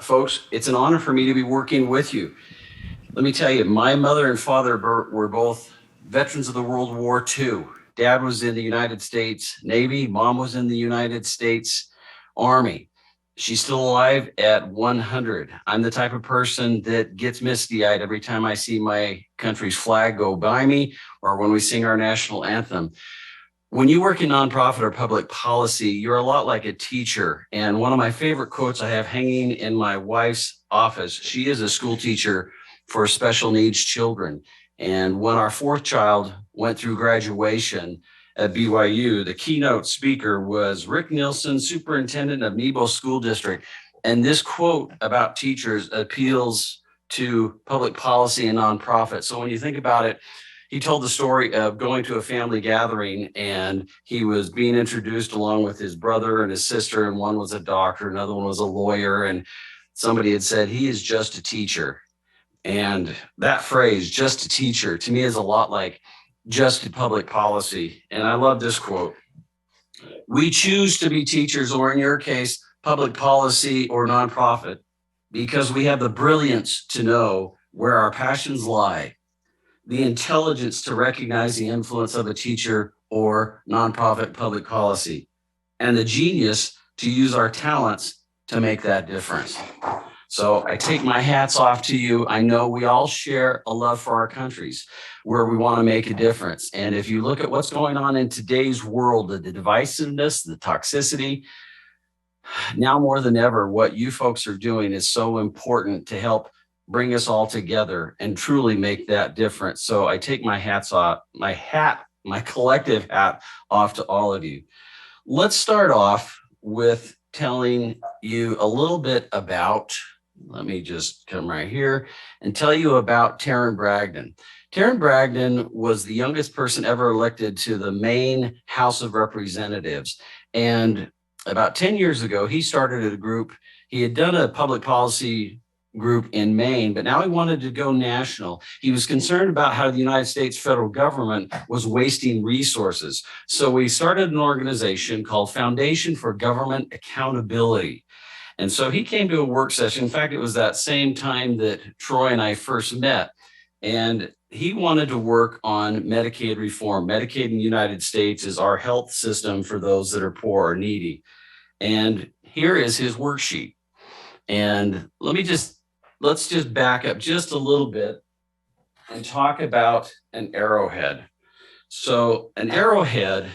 Folks, it's an honor for me to be working with you. Let me tell you, my mother and father were both veterans of the World War II. Dad was in the United States Navy, mom was in the United States Army. She's still alive at 100. I'm the type of person that gets misty eyed every time I see my country's flag go by me or when we sing our national anthem. When you work in nonprofit or public policy, you're a lot like a teacher. And one of my favorite quotes I have hanging in my wife's office, she is a school teacher for special needs children. And when our fourth child went through graduation at BYU, the keynote speaker was Rick Nielsen, superintendent of Nebo School District. And this quote about teachers appeals to public policy and nonprofit. So when you think about it, he told the story of going to a family gathering and he was being introduced along with his brother and his sister, and one was a doctor, another one was a lawyer, and somebody had said, he is just a teacher. And that phrase, just a teacher, to me is a lot like just public policy. And I love this quote. We choose to be teachers, or in your case, public policy or nonprofit, because we have the brilliance to know where our passions lie, the intelligence to recognize the influence of a teacher or nonprofit public policy, and the genius to use our talents to make that difference. So I take my hats off to you. I know we all share a love for our countries where we want to make a difference. And if you look at what's going on in today's world, the divisiveness, the toxicity, now more than ever, what you folks are doing is so important to help bring us all together and truly make that difference. So I take my hats off, my collective hat off to all of you. Let's start off with telling you a little bit about, let me just come right here and tell you about Taryn Bragdon. Taryn Bragdon was the youngest person ever elected to the Maine House of Representatives. And about 10 years ago, he started a group. He had done a public policy group in Maine, but now he wanted to go national. He was concerned about how the United States federal government was wasting resources. So we started an organization called Foundation for Government Accountability. And so he came to a work session. In fact, it was that same time that Troy and I first met. And he wanted to work on Medicaid reform. Medicaid in the United States is our health system for those that are poor or needy. And here is his worksheet. And let's just back up just a little bit and talk about an arrowhead. So an arrowhead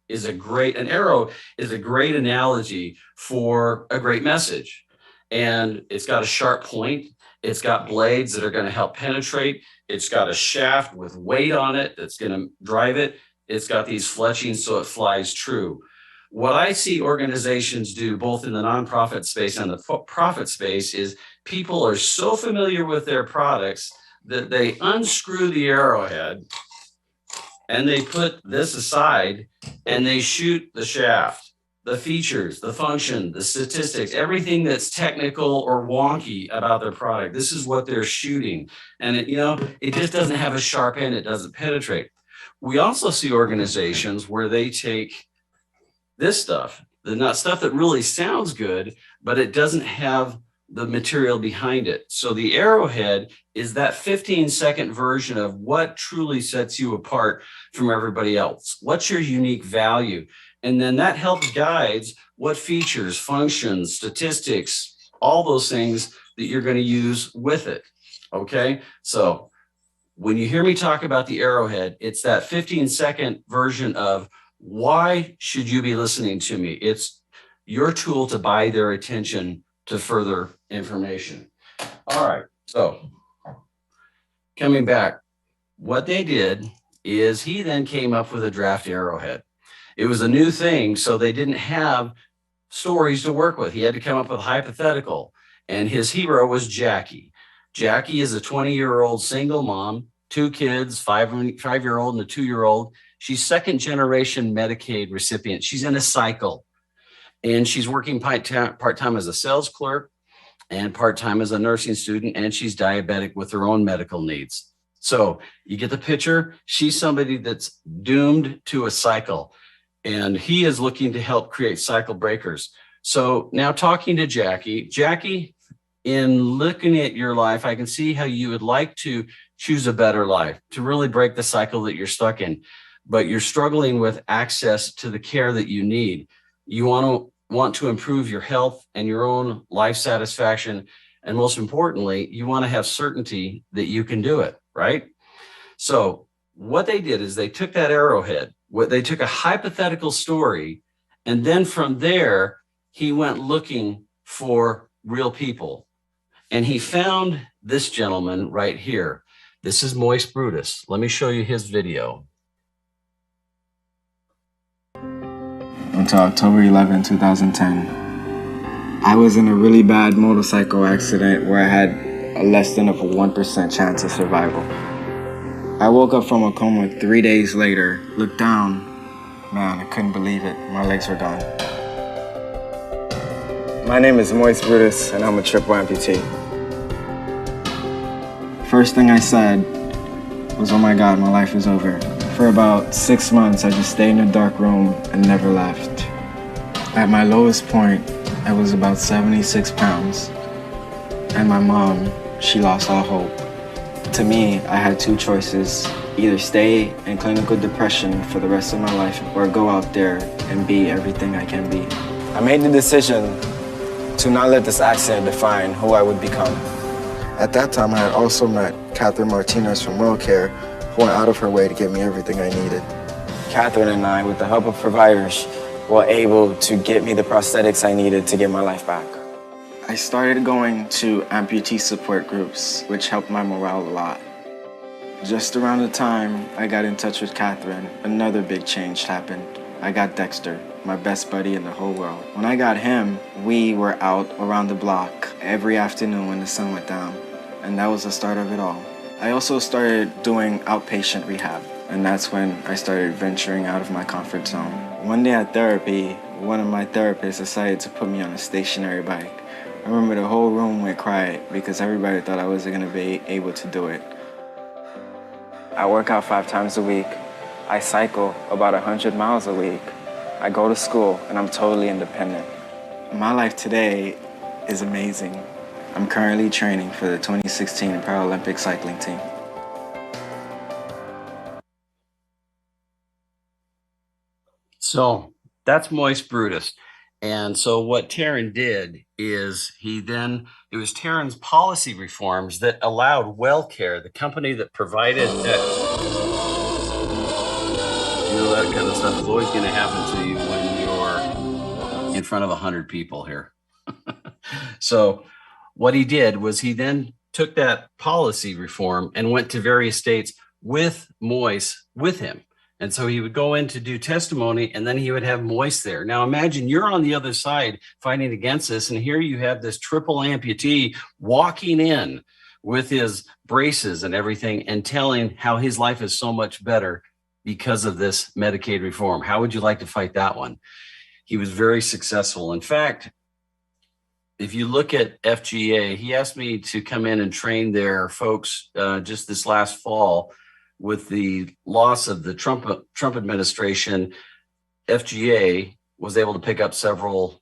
is an arrow is a great analogy for a great message. And it's got a sharp point. It's got blades that are going to help penetrate. It's got a shaft with weight on it that's going to drive it. It's got these fletchings so it flies true. What I see organizations do both in the nonprofit space and the profit space is people are so familiar with their products that they unscrew the arrowhead and they put this aside and they shoot the shaft, the features, the function, the statistics, everything that's technical or wonky about their product. This is what they're shooting. And it just doesn't have a sharp end. It doesn't penetrate. We also see organizations where they take this stuff, the stuff that really sounds good, but it doesn't have the material behind it. So the arrowhead is that 15-second version of what truly sets you apart from everybody else. What's your unique value? And then that helps guides what features, functions, statistics, all those things that you're going to use with it. Okay. So when you hear me talk about the arrowhead, it's that 15-second version of why should you be listening to me? It's your tool to buy their attention to further information. All right. So coming back, what they did is he then came up with a draft arrowhead. It was a new thing, so they didn't have stories to work with. He had to come up with hypothetical, and his hero was Jackie. Jackie is a 20-year-old single mom, 2 kids, five-year-old and a 2-year-old. She's second-generation Medicaid recipient. She's in a cycle, and she's working part-time as a sales clerk and part-time as a nursing student, and she's diabetic with her own medical needs. So you get the picture. She's somebody that's doomed to a cycle, and he is looking to help create cycle breakers. So now talking to Jackie, in looking at your life, I can see how you would like to choose a better life, to really break the cycle that you're stuck in, but you're struggling with access to the care that you need. You want to improve your health and your own life satisfaction. And most importantly, you want to have certainty that you can do it, right? So what they did is they took that arrowhead, they took a hypothetical story, and then from there, he went looking for real people. And he found this gentleman right here. This is Moist Brutus. Let me show you his video. Until October 11, 2010. I was in a really bad motorcycle accident where I had a less than a 1% chance of survival. I woke up from a coma 3 days later, looked down, man, I couldn't believe it, my legs were gone. My name is Moist Brutus and I'm a triple amputee. First thing I said was, oh my God, my life is over. For about 6 months, I just stayed in a dark room and never left. At my lowest point, I was about 76 pounds. And my mom, she lost all hope. To me, I had two choices. Either stay in clinical depression for the rest of my life or go out there and be everything I can be. I made the decision to not let this accident define who I would become. At that time, I had also met Catherine Martinez from WellCare, who went out of her way to get me everything I needed. Catherine and I, with the help of providers, were able to get me the prosthetics I needed to get my life back. I started going to amputee support groups, which helped my morale a lot. Just around the time I got in touch with Catherine, another big change happened. I got Dexter, my best buddy in the whole world. When I got him, we were out around the block every afternoon when the sun went down, and that was the start of it all. I also started doing outpatient rehab, and that's when I started venturing out of my comfort zone. One day at therapy, one of my therapists decided to put me on a stationary bike. I remember the whole room went quiet because everybody thought I wasn't gonna be able to do it. I work out 5 times a week. I cycle about 100 miles a week. I go to school and I'm totally independent. My life today is amazing. I'm currently training for the 2016 Paralympic cycling team. So that's Moist Brutus. And so what Taryn did is it was Taryn's policy reforms that allowed WellCare, the company that provided that, that kind of stuff is always going to happen to you when you're in front of 100 people here. So what he did was he then took that policy reform and went to various states with Moist with him. And so he would go in to do testimony, and then he would have Moist there. Now imagine you're on the other side fighting against this, and here you have this triple amputee walking in with his braces and everything and telling how his life is so much better because of this Medicaid reform. How would you like to fight that one? He was very successful. In fact, if you look at FGA, he asked me to come in and train their folks just this last fall. With the loss of the Trump administration, FGA was able to pick up several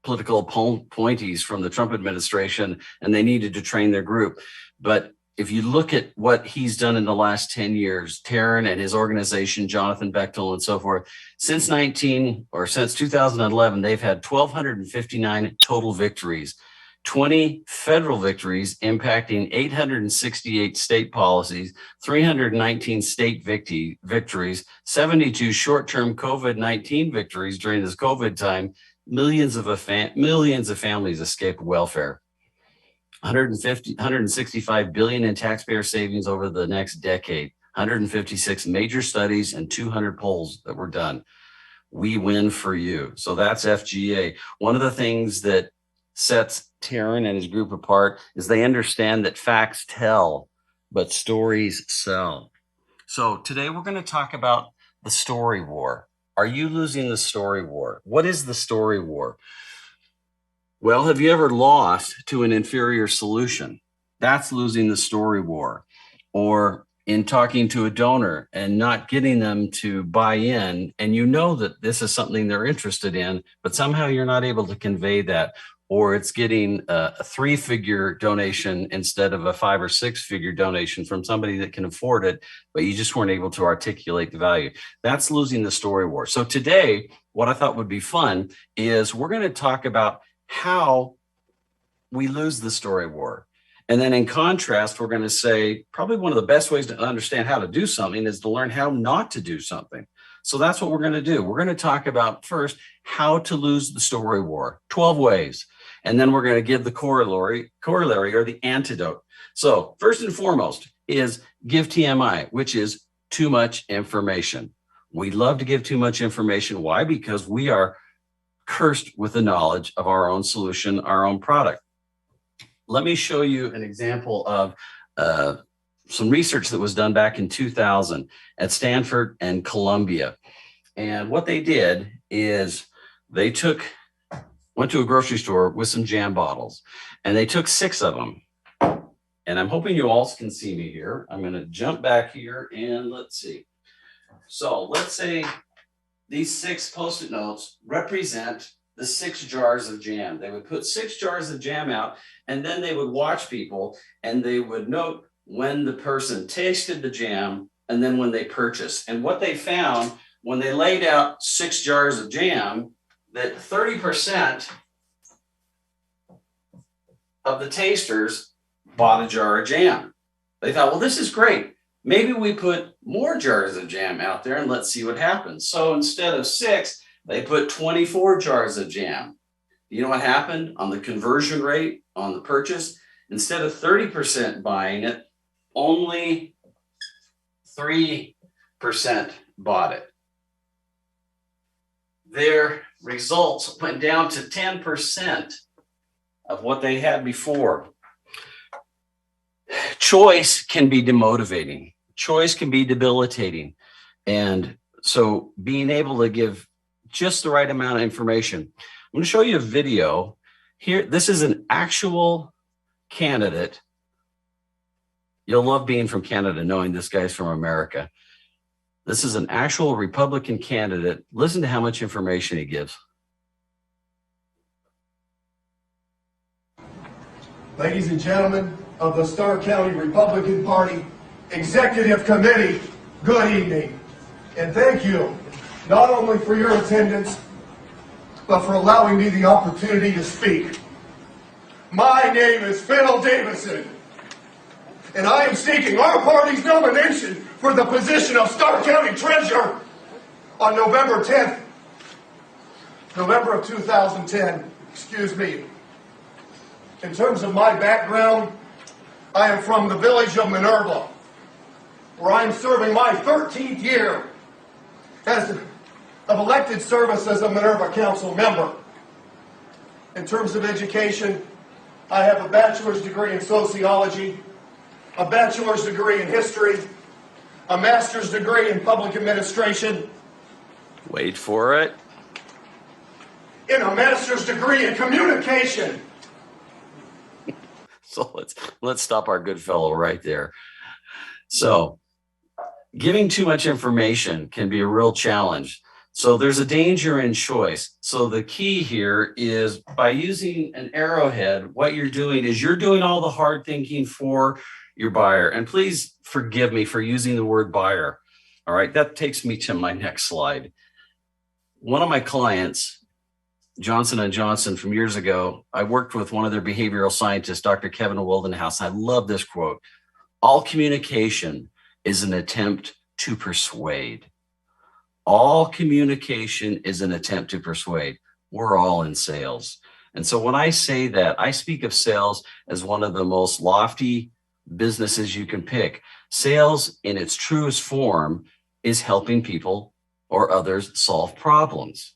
political appointees from the Trump administration, and they needed to train their group. But if you look at what he's done in the last 10 years, Taryn and his organization, Jonathan Bechtel and so forth, since 2011, they've had 1,259 total victories. 20 federal victories impacting 868 state policies, 319 state victories, 72 short-term COVID-19 victories during this COVID time. Millions of families escaped welfare. 165 billion in taxpayer savings over the next decade. 156 major studies and 200 polls that were done. We win for you. So that's FGA. One of the things that sets Taryn and his group apart is they understand that facts tell, but stories sell. So today we're going to talk about the story war. Are you losing the story war? What is the story war? Well, have you ever lost to an inferior solution? That's losing the story war. Or in talking to a donor and not getting them to buy in, and you know that this is something they're interested in, but somehow you're not able to convey that, or it's getting a 3-figure donation instead of a 5 or 6-figure donation from somebody that can afford it, but you just weren't able to articulate the value. That's losing the story war. So today, what I thought would be fun is we're going to talk about how we lose the story war. And then in contrast, we're going to say probably one of the best ways to understand how to do something is to learn how not to do something. So that's what we're going to do. We're going to talk about first how to lose the story war, 12 ways. And then we're going to give the corollary or the antidote. So first and foremost is give TMI, which is too much information. We love to give too much information. Why? Because we are cursed with the knowledge of our own solution, our own product. Let me show you an example of some research that was done back in 2000 at Stanford and Columbia. And what they did is they went to a grocery store with some jam bottles, and they took 6 of them. And I'm hoping you all can see me here. I'm going to jump back here and let's see. So let's say these 6 Post-it notes represent the 6 jars of jam. They would put 6 jars of jam out, and then they would watch people, and they would note when the person tasted the jam and then when they purchased. And what they found when they laid out 6 jars of jam, that 30% of the tasters bought a jar of jam. They thought, well, this is great. Maybe we put more jars of jam out there and let's see what happens. So instead of 6, they put 24 jars of jam. You know what happened on the conversion rate on the purchase? Instead of 30% buying it, only 3% bought it. Their results went down to 10% of what they had before. Choice can be demotivating. Choice can be debilitating. And so being able to give just the right amount of information. I'm going to show you a video here. This is an actual candidate. You'll love being from Canada, knowing this guy's from America. This is an actual Republican candidate. Listen to how much information he gives. Ladies and gentlemen of the Starr County Republican Party Executive Committee, good evening. And thank you not only for your attendance, but for allowing me the opportunity to speak. My name is Davison, and I am seeking our party's nomination for the position of Starr County Treasurer on November 10th, November of 2010, excuse me. In terms of my background, I am from the village of Minerva, where I am serving my 13th year of elected service as a Minerva Council member. In terms of education, I have a bachelor's degree in sociology, a bachelor's degree in history, a master's degree in public administration. Wait for it. And a master's degree in communication. So let's stop our good fellow right there. So giving too much information can be a real challenge. So there's a danger in choice. So the key here is by using an ArrowHead, what you're doing is you're doing all the hard thinking for your buyer. And please forgive me for using the word buyer. All right, that takes me to my next slide. One of my clients, Johnson & Johnson, from years ago, I worked with one of their behavioral scientists, Dr. Kevin Wildenhouse. I love this quote. All communication is an attempt to persuade. All communication is an attempt to persuade. We're all in sales. And so when I say that, I speak of sales as one of the most lofty businesses you can pick. Sales in its truest form is helping people or others solve problems.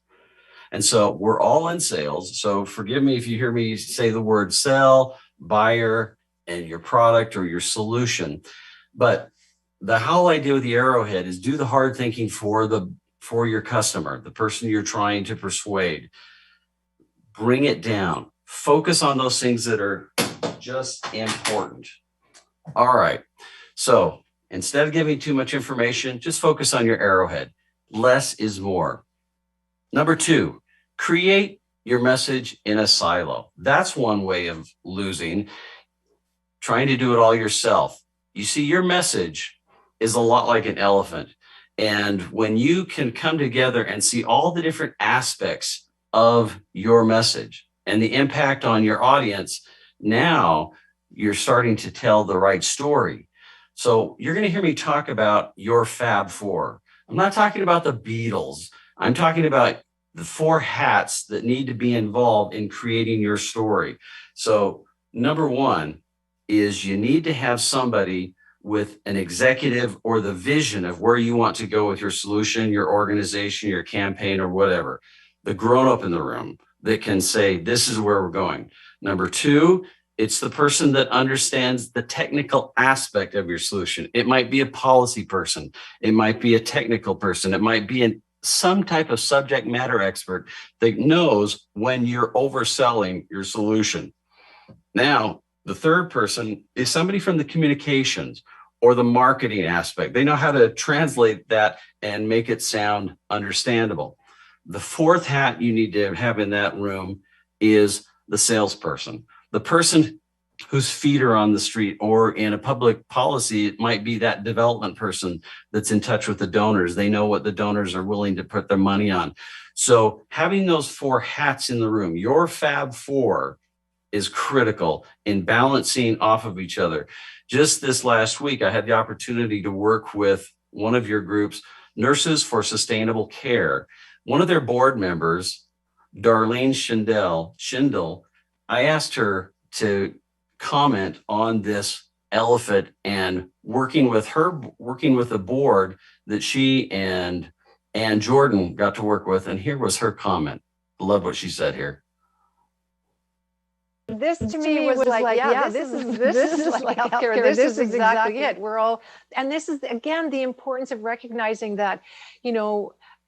And so we're all in sales. So forgive me if you hear me say the word sell, buyer, and your product or your solution. But the whole idea with the ArrowHead is do the hard thinking for your customer, the person you're trying to persuade. Bring it down. Focus on those things that are just important. All right. So Instead of giving too much information, just focus on your arrowhead. Less is more. Number 2, create your message in a silo. That's one way of losing, trying to do it all yourself. You see, your message is a lot like an elephant. And when you can come together and see all the different aspects of your message and the impact on your audience, now you're starting to tell the right story. So you're going to hear me talk about your Fab Four. I'm not talking about the Beatles. I'm talking about the 4 hats that need to be involved in creating your story. So number 1 is you need to have somebody with an executive or the vision of where you want to go with your solution, your organization, your campaign, or whatever. The grown-up in the room that can say, this is where we're going. Number 2, it's the person that understands the technical aspect of your solution. It might be a policy person. It might be a technical person. It might be some type of subject matter expert that knows when you're overselling your solution. Now, the third person is somebody from the communications or the marketing aspect. They know how to translate that and make it sound understandable. The 4th hat you need to have in that room is the salesperson, the person whose feet are on the street, or in a public policy, it might be that development person that's in touch with the donors. They know what the donors are willing to put their money on. So having those 4 hats in the room, your Fab Four, is critical in balancing off of each other. Just this last week, I had the opportunity to work with one of your groups, Nurses for Sustainable Care. One of their board members, Darlene Shindel, I asked her to comment on this elephant and working with the board that she and Jordan got to work with. And here was her comment. Love what she said here. This to me was like, yeah, this is like healthcare. This is exactly it. We're all, and this is again the importance of recognizing that,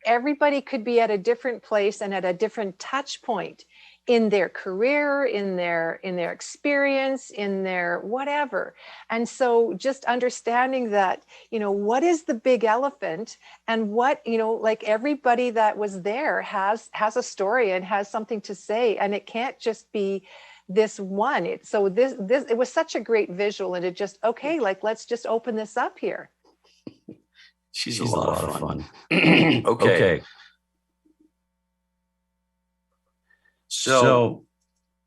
everybody could be at a different place and at a different touch point in their career, in their experience, in their whatever. And so just understanding that, what is the big elephant, and what, like everybody that was there has a story and has something to say, and it can't just be this one. It was such a great visual, and it just, okay, like, let's just open this up here. She's a lot of fun. Okay. So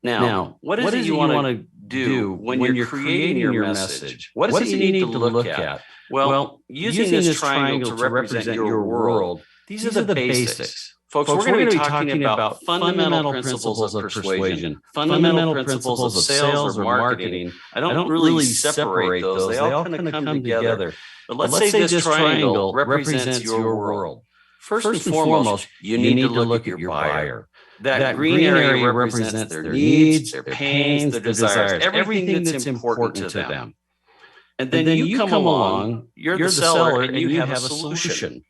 now, what is it you want to do when you're creating your message? What is it you need to look at? Well, using this triangle to represent your world, these are the basics. Folks, we're going to be talking about fundamental principles of persuasion, fundamental principles of sales or marketing. I don't really separate those. They all kind of come together. But let's say this triangle represents your world. First and foremost, you need to look at your buyer. That green area represents their needs, their pains, their desires, everything that's important to them. And then you come along, you're the seller, and you have a solution.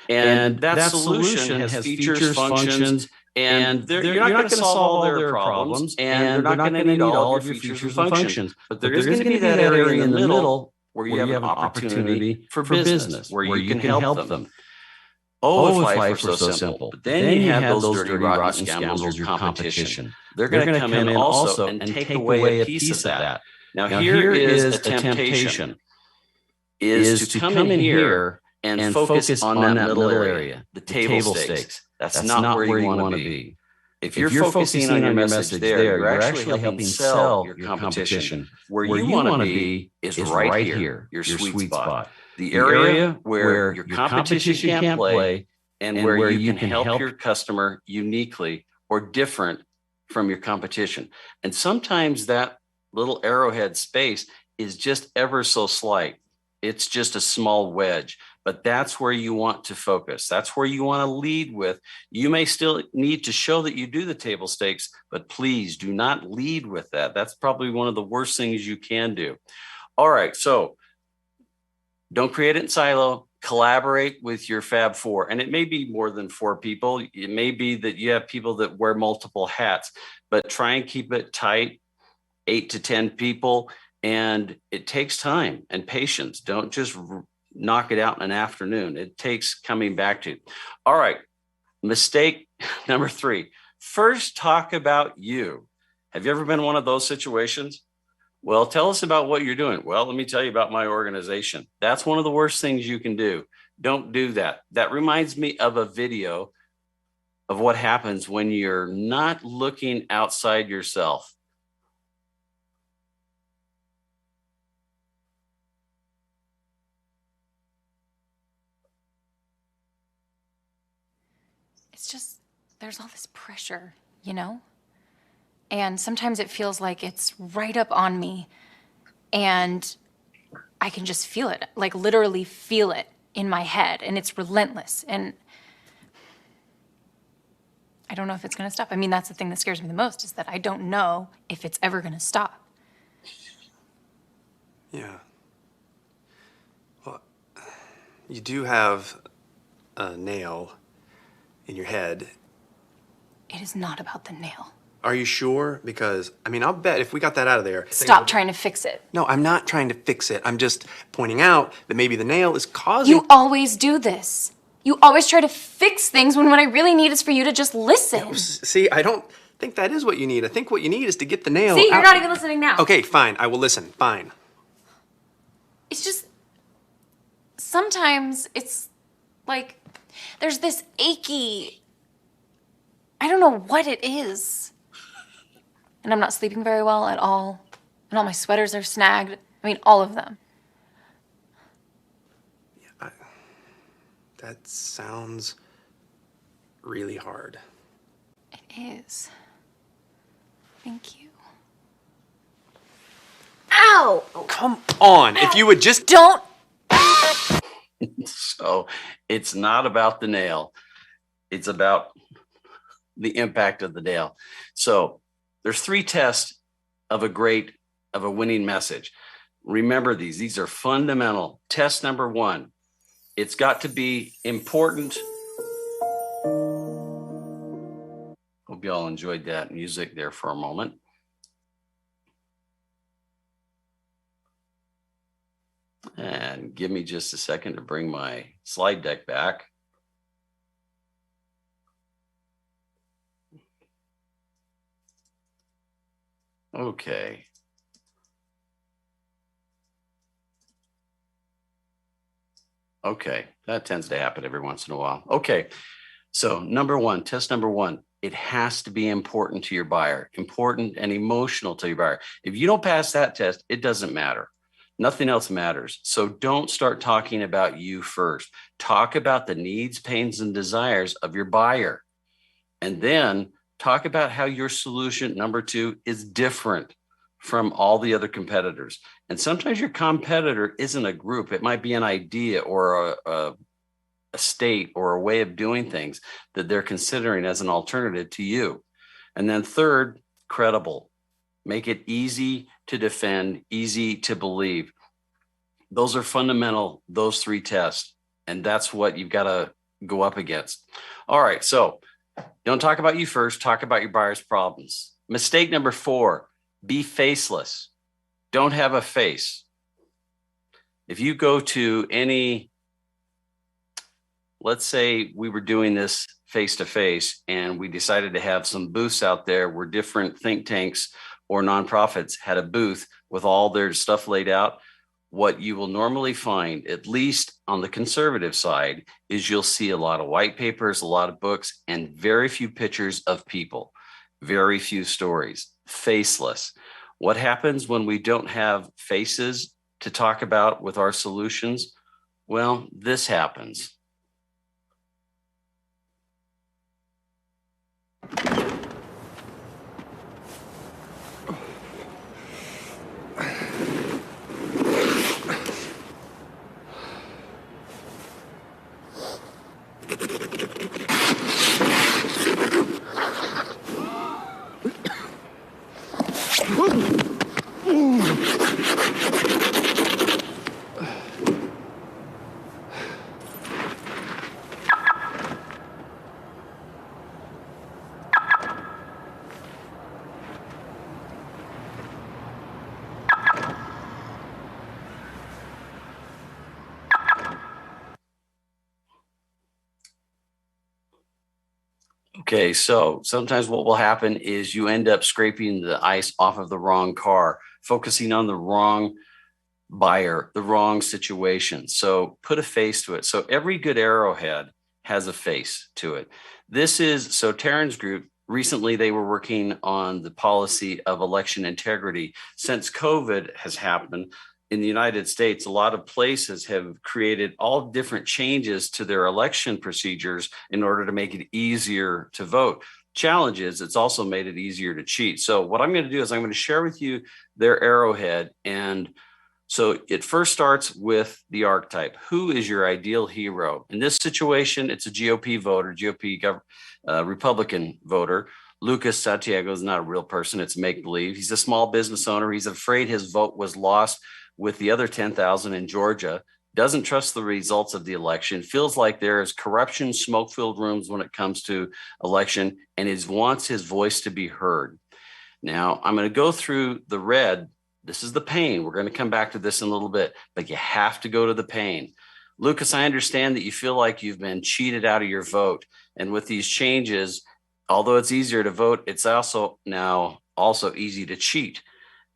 And that solution has features, functions, and you're not going to solve all their problems, and they're not going to need all of your features and functions. But there is going to be that area in the middle where you have an opportunity for business, where you can help them. Oh, if life were so simple. But then you have those dirty, rotten scoundrels, your competition. They're going to come in also and take away a piece of that. Now, here is a temptation, is to come in here and focus on that middle area, the table stakes. That's not where you want to be. If you're focusing on your message there, you're actually helping sell your competition. Where you want to be is right here, your sweet spot. The area where your competition can't play, and where you can help your customer uniquely or different from your competition. And sometimes that little arrowhead space is just ever so slight. It's just a small wedge, but that's where you want to focus. That's where you want to lead with. You may still need to show that you do the table stakes, but please do not lead with that. That's probably one of the worst things you can do. All right, so don't create it in silo. Collaborate with your Fab Four. And it may be more than 4 people. It may be that you have people that wear multiple hats, but try and keep it tight, 8 to 10 people. And it takes time and patience. Don't just knock it out in an afternoon. It takes coming back to. All right. Mistake number 3. First, talk about you. Have you ever been in one of those situations? Well, tell us about what you're doing. Well, let me tell you about my organization. That's one of the worst things you can do. Don't do that. That reminds me of a video of what happens when you're not looking outside yourself. It's just, there's all this pressure, you know? And sometimes it feels like it's right up on me and I can just feel it, like literally feel it in my head, and it's relentless. And I don't know if it's gonna stop. I mean, that's the thing that scares me the most, is that I don't know if it's ever gonna stop. Yeah. Well, you do have a nail in your head. It is not about the nail. Are you sure? Because, I mean, I'll bet if we got that out of there... Stop trying to fix it. No, I'm not trying to fix it. I'm just pointing out that maybe the nail is causing... You always do this. You always try to fix things when what I really need is for you to just listen. Yeah, see, I don't think that is what you need. I think what you need is to get the nail See, you're out. not even listening now. Okay, fine. I will listen. Fine. It's just, sometimes it's like, there's this achy, I don't know what it is. And I'm not sleeping very well at all. And all my sweaters are snagged. I mean, all of them. Yeah, that sounds really hard. It is. Thank you. Ow! Oh, come on. If you would just... Don't. So it's not about the nail. It's about the impact of the nail. So there's 3 tests of a winning message. Remember these. These are fundamental. Test number 1. It's got to be important. Hope you all enjoyed that music there for a moment. And give me just a second to bring my slide deck back. Okay. Okay, that tends to happen every once in a while. Okay, so test number one, it has to be important to your buyer, important and emotional to your buyer. If you don't pass that test, it doesn't matter. Nothing else matters. So don't start talking about you first. Talk about the needs, pains, and desires of your buyer. And then talk about how your solution, number 2, is different from all the other competitors. And sometimes your competitor isn't a group. It might be an idea or a state or a way of doing things that they're considering as an alternative to you. And then third, credible. Make it easy to defend, easy to believe. Those are fundamental, those 3 tests. And that's what you've got to go up against. All right, so don't talk about you first, talk about your buyer's problems. Mistake number 4, be faceless. Don't have a face. If you go to any, let's say we were doing this face-to-face and we decided to have some booths out there where different think tanks or nonprofits had a booth with all their stuff laid out. What you will normally find, at least on the conservative side, is you'll see a lot of white papers, a lot of books, and very few pictures of people, very few stories, faceless. What happens when we don't have faces to talk about with our solutions? Well, this happens. Okay, so sometimes what will happen is you end up scraping the ice off of the wrong car, focusing on the wrong buyer, the wrong situation. So put a face to it. So every good arrowhead has a face to it. This is, so Taryn's group, recently they were working on the policy of election integrity. Since COVID has happened in the United States, a lot of places have created all different changes to their election procedures in order to make it easier to vote. Challenge is it's also made it easier to cheat. So what I'm going to do is I'm going to share with you their arrowhead. And so it first starts with the archetype. Who is your ideal hero? In this situation, it's a GOP voter, Republican voter. Lucas Santiago is not a real person. It's make-believe. He's a small business owner. He's afraid his vote was lost with the other 10,000 in Georgia. Doesn't trust the results of the election. Feels like there is corruption, smoke-filled rooms when it comes to election, and wants his voice to be heard. Now, I'm going to go through the red. This is the pain. We're going to come back to this in a little bit, but you have to go to the pain. Lucas, I understand that you feel like you've been cheated out of your vote. And with these changes, although it's easier to vote, it's also now also easy to cheat.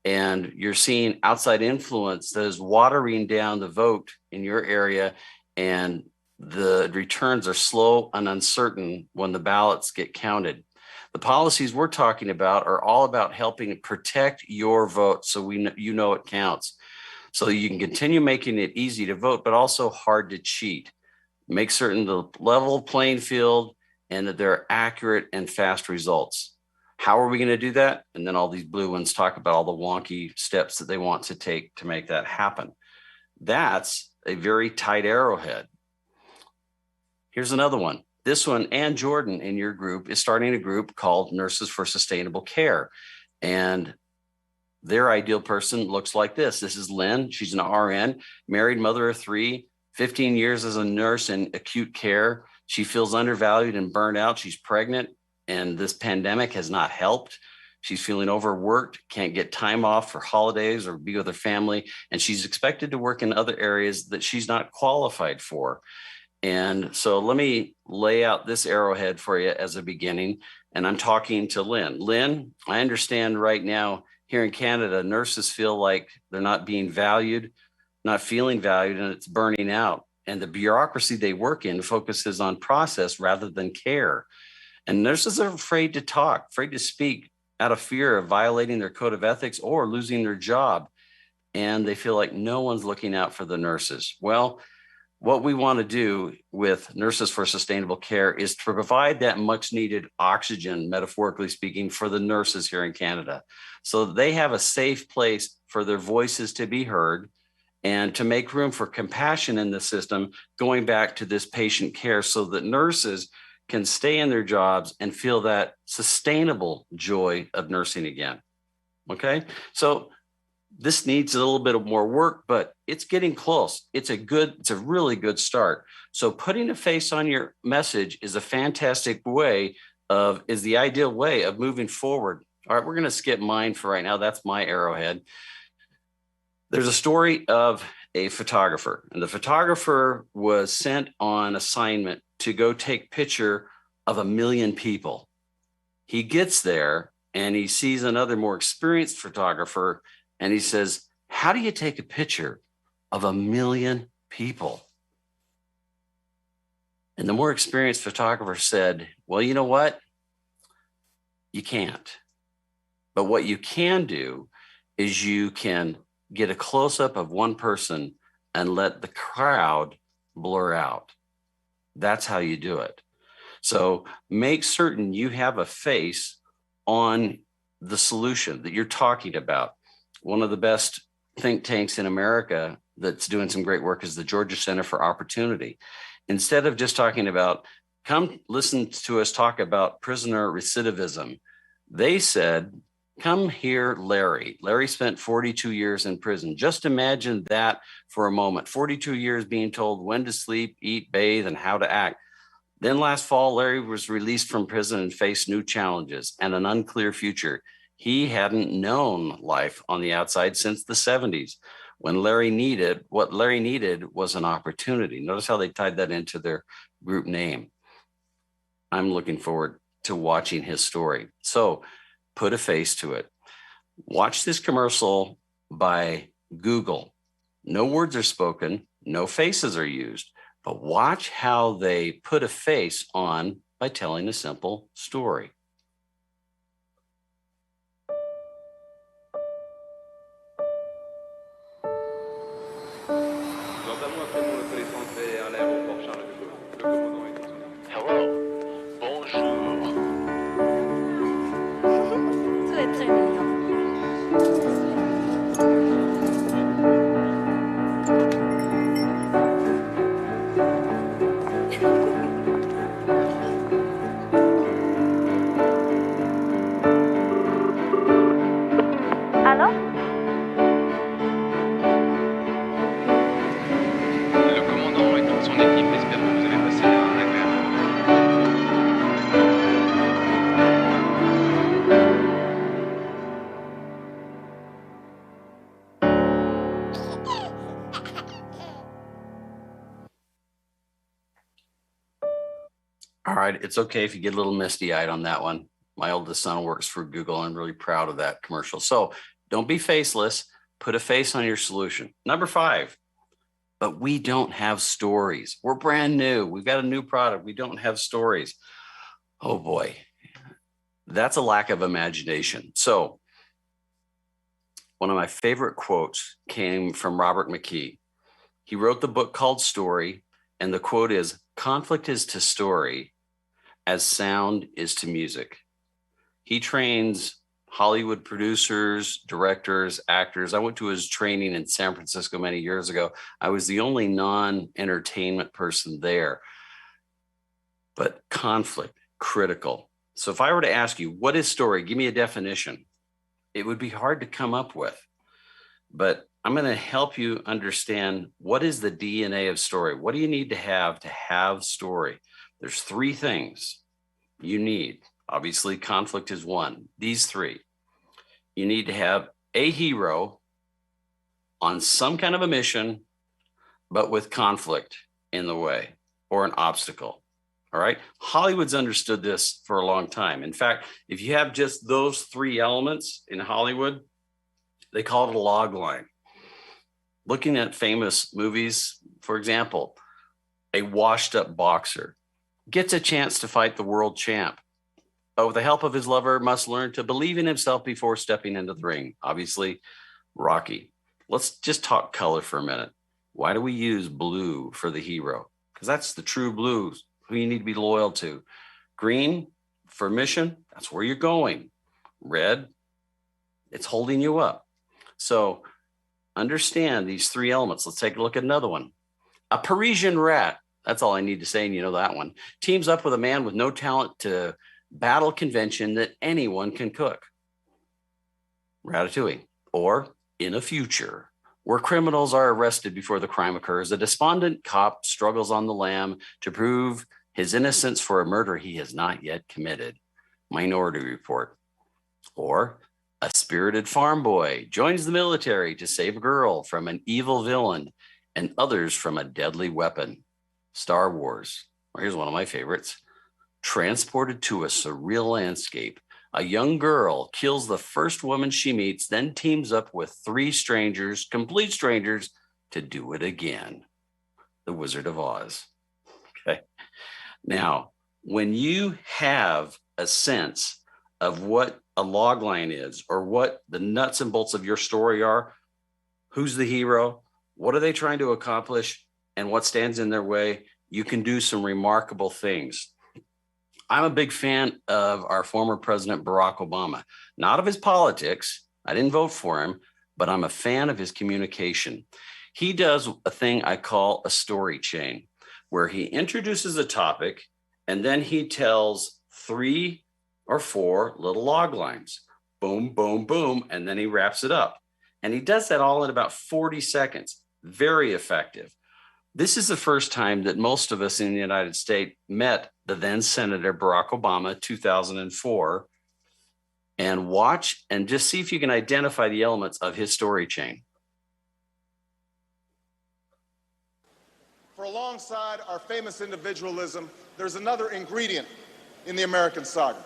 And you're seeing outside influence that is watering down the vote in your area, and the returns are slow and uncertain when the ballots get counted. The policies we're talking about are all about helping protect your vote so you know it counts. So you can continue making it easy to vote, but also hard to cheat. Make certain the level playing field and that there are accurate and fast results. How are we going to do that? And then all these blue ones talk about all the wonky steps that they want to take to make that happen. That's a very tight arrowhead. Here's another one. This one, Ann Jordan in your group is starting a group called Nurses for Sustainable Care. And their ideal person looks like this. This is Lynn. She's an RN, married, mother of 3, 15 years as a nurse in acute care. She feels undervalued and burned out. She's pregnant, and this pandemic has not helped. She's feeling overworked, can't get time off for holidays or be with her family. And she's expected to work in other areas that she's not qualified for. And so let me lay out this arrowhead for you as a beginning. And I'm talking to Lynn. Lynn, I understand right now here in Canada, nurses feel like they're not being valued, not feeling valued, and it's burning out. And the bureaucracy they work in focuses on process rather than care. And nurses are afraid to talk, afraid to speak out of fear of violating their code of ethics or losing their job. And they feel like no one's looking out for the nurses. Well, what we want to do with Nurses for Sustainable Care is to provide that much needed oxygen, metaphorically speaking, for the nurses here in Canada, so that they have a safe place for their voices to be heard and to make room for compassion in the system, going back to this patient care so that nurses can stay in their jobs and feel that sustainable joy of nursing again. Okay, so this needs a little bit of more work, but it's getting close. It's a really good start. So putting a face on your message is a fantastic is the ideal way of moving forward. All right, we're going to skip mine for right now. That's my arrowhead. There's a story of a photographer, and the photographer was sent on assignment to go take picture of 1 million people. He gets there and he sees another more experienced photographer, and he says, how do you take a picture of 1 million people? And the more experienced photographer said, well, you know what? You can't. But what you can do is you can get a close-up of one person and let the crowd blur out. That's how you do it. So make certain you have a face on the solution that you're talking about. One of the best think tanks in America that's doing some great work is the Georgia Center for Opportunity. Instead of just talking about, come listen to us talk about prisoner recidivism, they said, come hear Larry. Larry spent 42 years in prison. Just imagine that for a moment. 42 years being told when to sleep, eat, bathe, and how to act. Then last fall, Larry was released from prison and faced new challenges and an unclear future. He hadn't known life on the outside since the 70s. What Larry needed was an opportunity. Notice how they tied that into their group name. I'm looking forward to watching his story. So put a face to it. Watch this commercial by Google. No words are spoken, no faces are used, but watch how they put a face on by telling a simple story. Très, très mignon. Allô? Le commandant et toute son équipe espèrent que vous avez passé un agréable moment. All right, it's okay if you get a little misty-eyed on that one. My oldest son works for Google. I'm really proud of that commercial. So don't be faceless. Put a face on your solution. Number 5, but we don't have stories. We're brand new. We've got a new product. We don't have stories. Oh boy, that's a lack of imagination. So one of my favorite quotes came from Robert McKee. He wrote the book called Story, and the quote is, "Conflict is to story as sound is to music." He trains Hollywood producers, directors, actors. I went to his training in San Francisco many years ago. I was the only non-entertainment person there. But conflict, critical. So if I were to ask you, what is story? Give me a definition. It would be hard to come up with. But I'm going to help you understand what is the DNA of story. What do you need to have story? There's 3 things you need. Obviously, conflict is one. These 3. You need to have a hero on some kind of a mission, but with conflict in the way or an obstacle. All right. Hollywood's understood this for a long time. In fact, if you have just those 3 elements in Hollywood, they call it a log line. Looking at famous movies, for example, a washed up boxer gets a chance to fight the world champ, but with the help of his lover must learn to believe in himself before stepping into the ring. Obviously, Rocky. Let's just talk color for a minute. Why do we use blue for the hero? Because that's the true blue, who you need to be loyal to. Green for mission, that's where you're going. Red, it's holding you up. So understand these 3 elements. Let's take a look at another one. A Parisian rat, that's all I need to say, and you know that one, teams up with a man with no talent to battle convention that anyone can cook. Ratatouille. Or In a Future, where criminals are arrested before the crime occurs, a despondent cop struggles on the lam to prove his innocence for a murder he has not yet committed. Minority Report. Or a spirited farm boy joins the military to save a girl from an evil villain and others from a deadly weapon. Star Wars. Here's one of my favorites. Transported to a surreal landscape, a young girl kills the first woman she meets, then teams up with 3 strangers, complete strangers, to do it again. The Wizard of Oz. Okay. Now, when you have a sense of what a log line is, or what the nuts and bolts of your story are, who's the hero, what are they trying to accomplish, and what stands in their way, you can do some remarkable things. I'm a big fan of our former president, Barack Obama, not of his politics. I didn't vote for him, but I'm a fan of his communication. He does a thing I call a story chain, where he introduces a topic and then he tells 3 or 4 little log lines. Boom, boom, boom. And then he wraps it up. And he does that all in about 40 seconds. Very effective. This is the first time that most of us in the United States met the then Senator Barack Obama, 2004, and watch and just see if you can identify the elements of his story chain. For alongside our famous individualism, there's another ingredient in the American saga.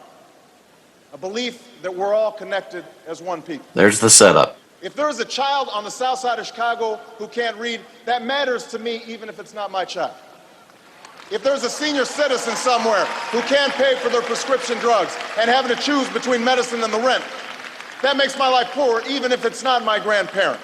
A belief that we're all connected as one people. There's the setup. If there is a child on the south side of Chicago who can't read, that matters to me even if it's not my child. If there's a senior citizen somewhere who can't pay for their prescription drugs and having to choose between medicine and the rent, that makes my life poor even if it's not my grandparent.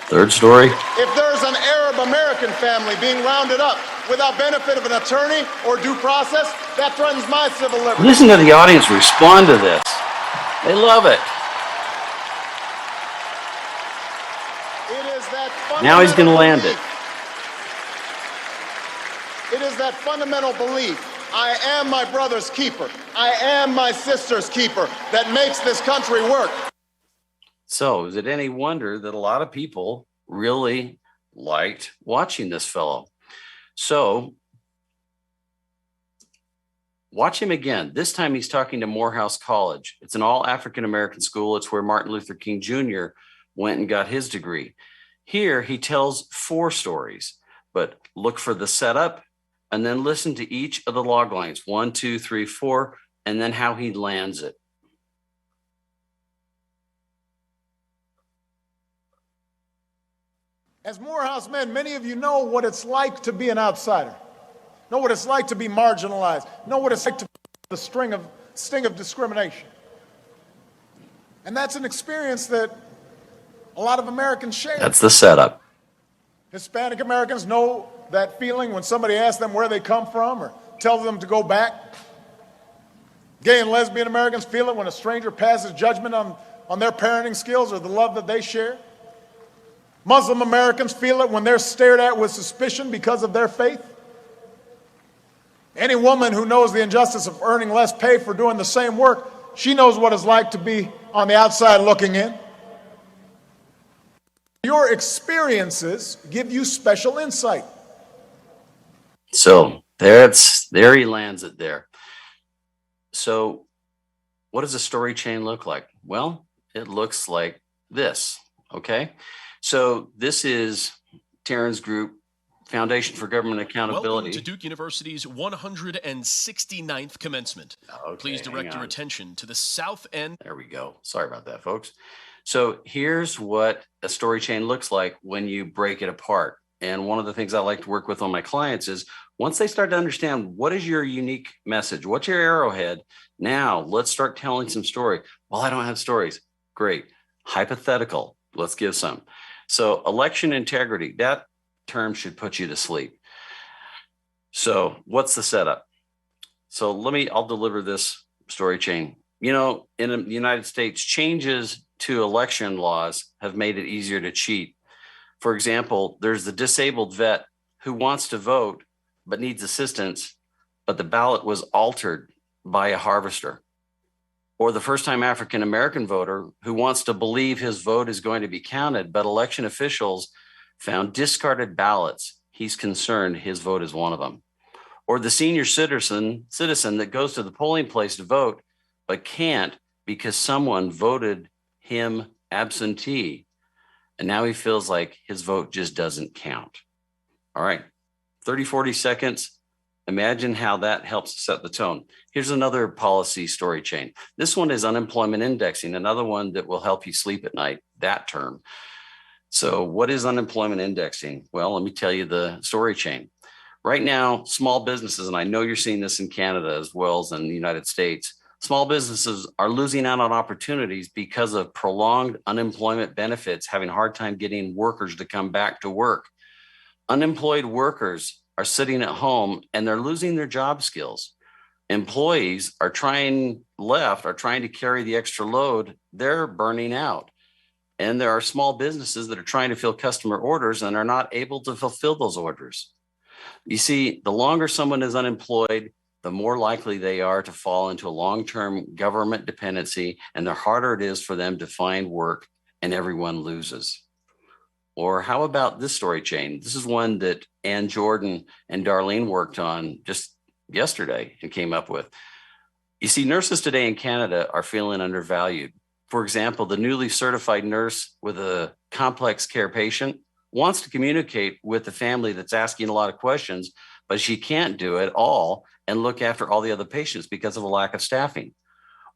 Third story. If there's an Arab American family being rounded up without benefit of an attorney or due process, that threatens my civil liberties. Listen to the audience respond to this. They love it. It is that Now he's going to land it. It is that fundamental belief, I am my brother's keeper, I am my sister's keeper, that makes this country work. So is it any wonder that a lot of people really liked watching this fellow? So watch him again. This time he's talking to Morehouse College. It's an all African-American school. It's where Martin Luther King Jr. went and got his degree. Here he tells 4 stories, but look for the setup and then listen to each of the log lines, 1, 2, 3, 4, and then how he lands it. As Morehouse men, many of you know what it's like to be an outsider, know what it's like to be marginalized, know what it's like to be the sting of discrimination. And that's an experience that a lot of Americans share. That's the setup. Hispanic Americans know that feeling when somebody asks them where they come from or tells them to go back. Gay and lesbian Americans feel it when a stranger passes judgment on their parenting skills or the love that they share. Muslim Americans feel it when they're stared at with suspicion because of their faith. Any woman who knows the injustice of earning less pay for doing the same work, she knows what it's like to be on the outside looking in. Your experiences give you special insight. So there he lands it there. So what does a story chain look like? Well, it looks like this, okay? So this is Taryn's group, Foundation for Government Accountability. Welcome to Duke University's 169th commencement. Okay, Please direct your attention to the south end. There we go. Sorry about that, folks. So here's what a story chain looks like when you break it apart. And one of the things I like to work with on my clients is once they start to understand what is your unique message, what's your arrowhead, now let's start telling some story. Well, I don't have stories. Great. Hypothetical. Let's give some. So election integrity, that term should put you to sleep. So what's the setup? So I'll deliver this story chain. You know, in the United States, changes to election laws have made it easier to cheat. For example, there's the disabled vet who wants to vote but needs assistance, but the ballot was altered by a harvester. Or the first-time African-American voter who wants to believe his vote is going to be counted, but election officials found discarded ballots. He's concerned his vote is one of them. Or the senior citizen that goes to the polling place to vote, but can't because someone voted him absentee. And now he feels like his vote just doesn't count. All right, 30, 40 seconds. Imagine how that helps set the tone. Here's another policy story chain. This one is unemployment indexing, another one that will help you sleep at night, that term. So what is unemployment indexing? Well, let me tell you the story chain. Right now, small businesses, and I know you're seeing this in Canada as well as in the United States, small businesses are losing out on opportunities because of prolonged unemployment benefits, having a hard time getting workers to come back to work. Unemployed workers are sitting at home and they're losing their job skills. Employees are trying to carry the extra load. They're burning out. And there are small businesses that are trying to fill customer orders and are not able to fulfill those orders. You see, the longer someone is unemployed, the more likely they are to fall into a long-term government dependency, and the harder it is for them to find work, and everyone loses. Or how about this story chain? This is one that Ann Jordan and Darlene worked on just yesterday and came up with. You see, nurses today in Canada are feeling undervalued. For example, the newly certified nurse with a complex care patient wants to communicate with the family that's asking a lot of questions, but she can't do it all and look after all the other patients because of a lack of staffing.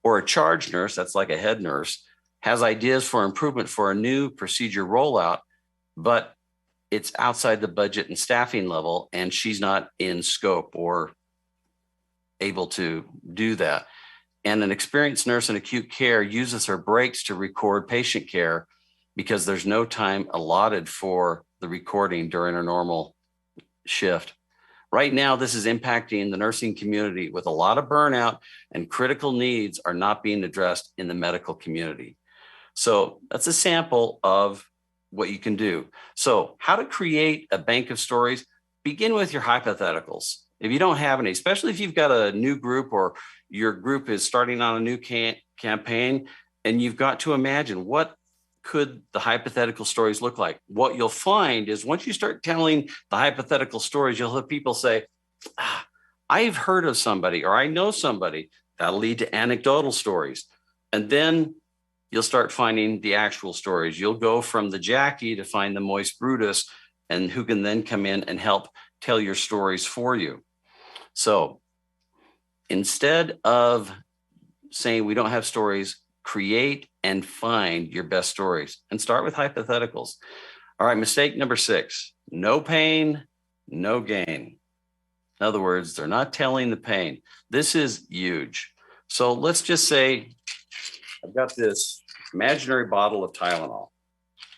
Or a charge nurse, that's like a head nurse, has ideas for improvement for a new procedure rollout, but it's outside the budget and staffing level, and she's not in scope or able to do that. And an experienced nurse in acute care uses her breaks to record patient care because there's no time allotted for the recording during her normal shift. Right now, this is impacting the nursing community with a lot of burnout, and critical needs are not being addressed in the medical community. So that's a sample of what you can do. So how to create a bank of stories? Begin with your hypotheticals. If you don't have any, especially if you've got a new group or your group is starting on a new campaign, and you've got to imagine what could the hypothetical stories look like. What you'll find is once you start telling the hypothetical stories, you'll have people say, I've heard of somebody, or I know somebody. That'll lead to anecdotal stories. And then you'll start finding the actual stories. You'll go from the Jackie to find the moist Brutus, and who can then come in and help tell your stories for you. So instead of saying we don't have stories, create and find your best stories and start with hypotheticals. All right, mistake number 6, no pain, no gain. In other words, they're not telling the pain. This is huge. So let's just say I've got this imaginary bottle of Tylenol,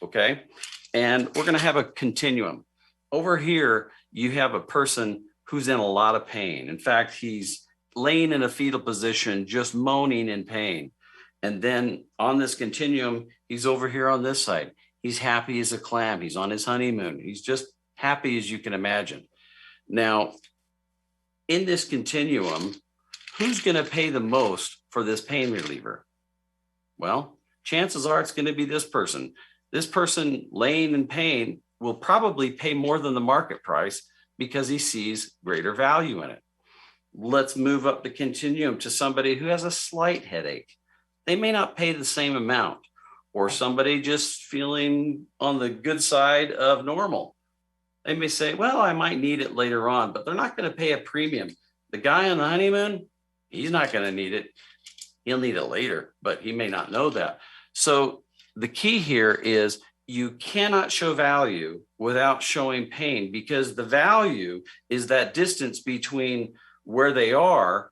okay? And we're gonna have a continuum. Over here, you have a person who's in a lot of pain. In fact, he's laying in a fetal position, just moaning in pain. And then on this continuum, he's over here on this side. He's happy as a clam. He's on his honeymoon. He's just happy as you can imagine. Now, in this continuum, who's going to pay the most for this pain reliever? Well, chances are it's going to be this person. This person laying in pain will probably pay more than the market price because he sees greater value in it. Let's move up the continuum to somebody who has a slight headache. They may not pay the same amount, or somebody just feeling on the good side of normal. They may say, well, I might need it later on, but they're not going to pay a premium. The guy on the honeymoon, he's not going to need it. He'll need it later, but he may not know that. So the key here is you cannot show value without showing pain, because the value is that distance between where they are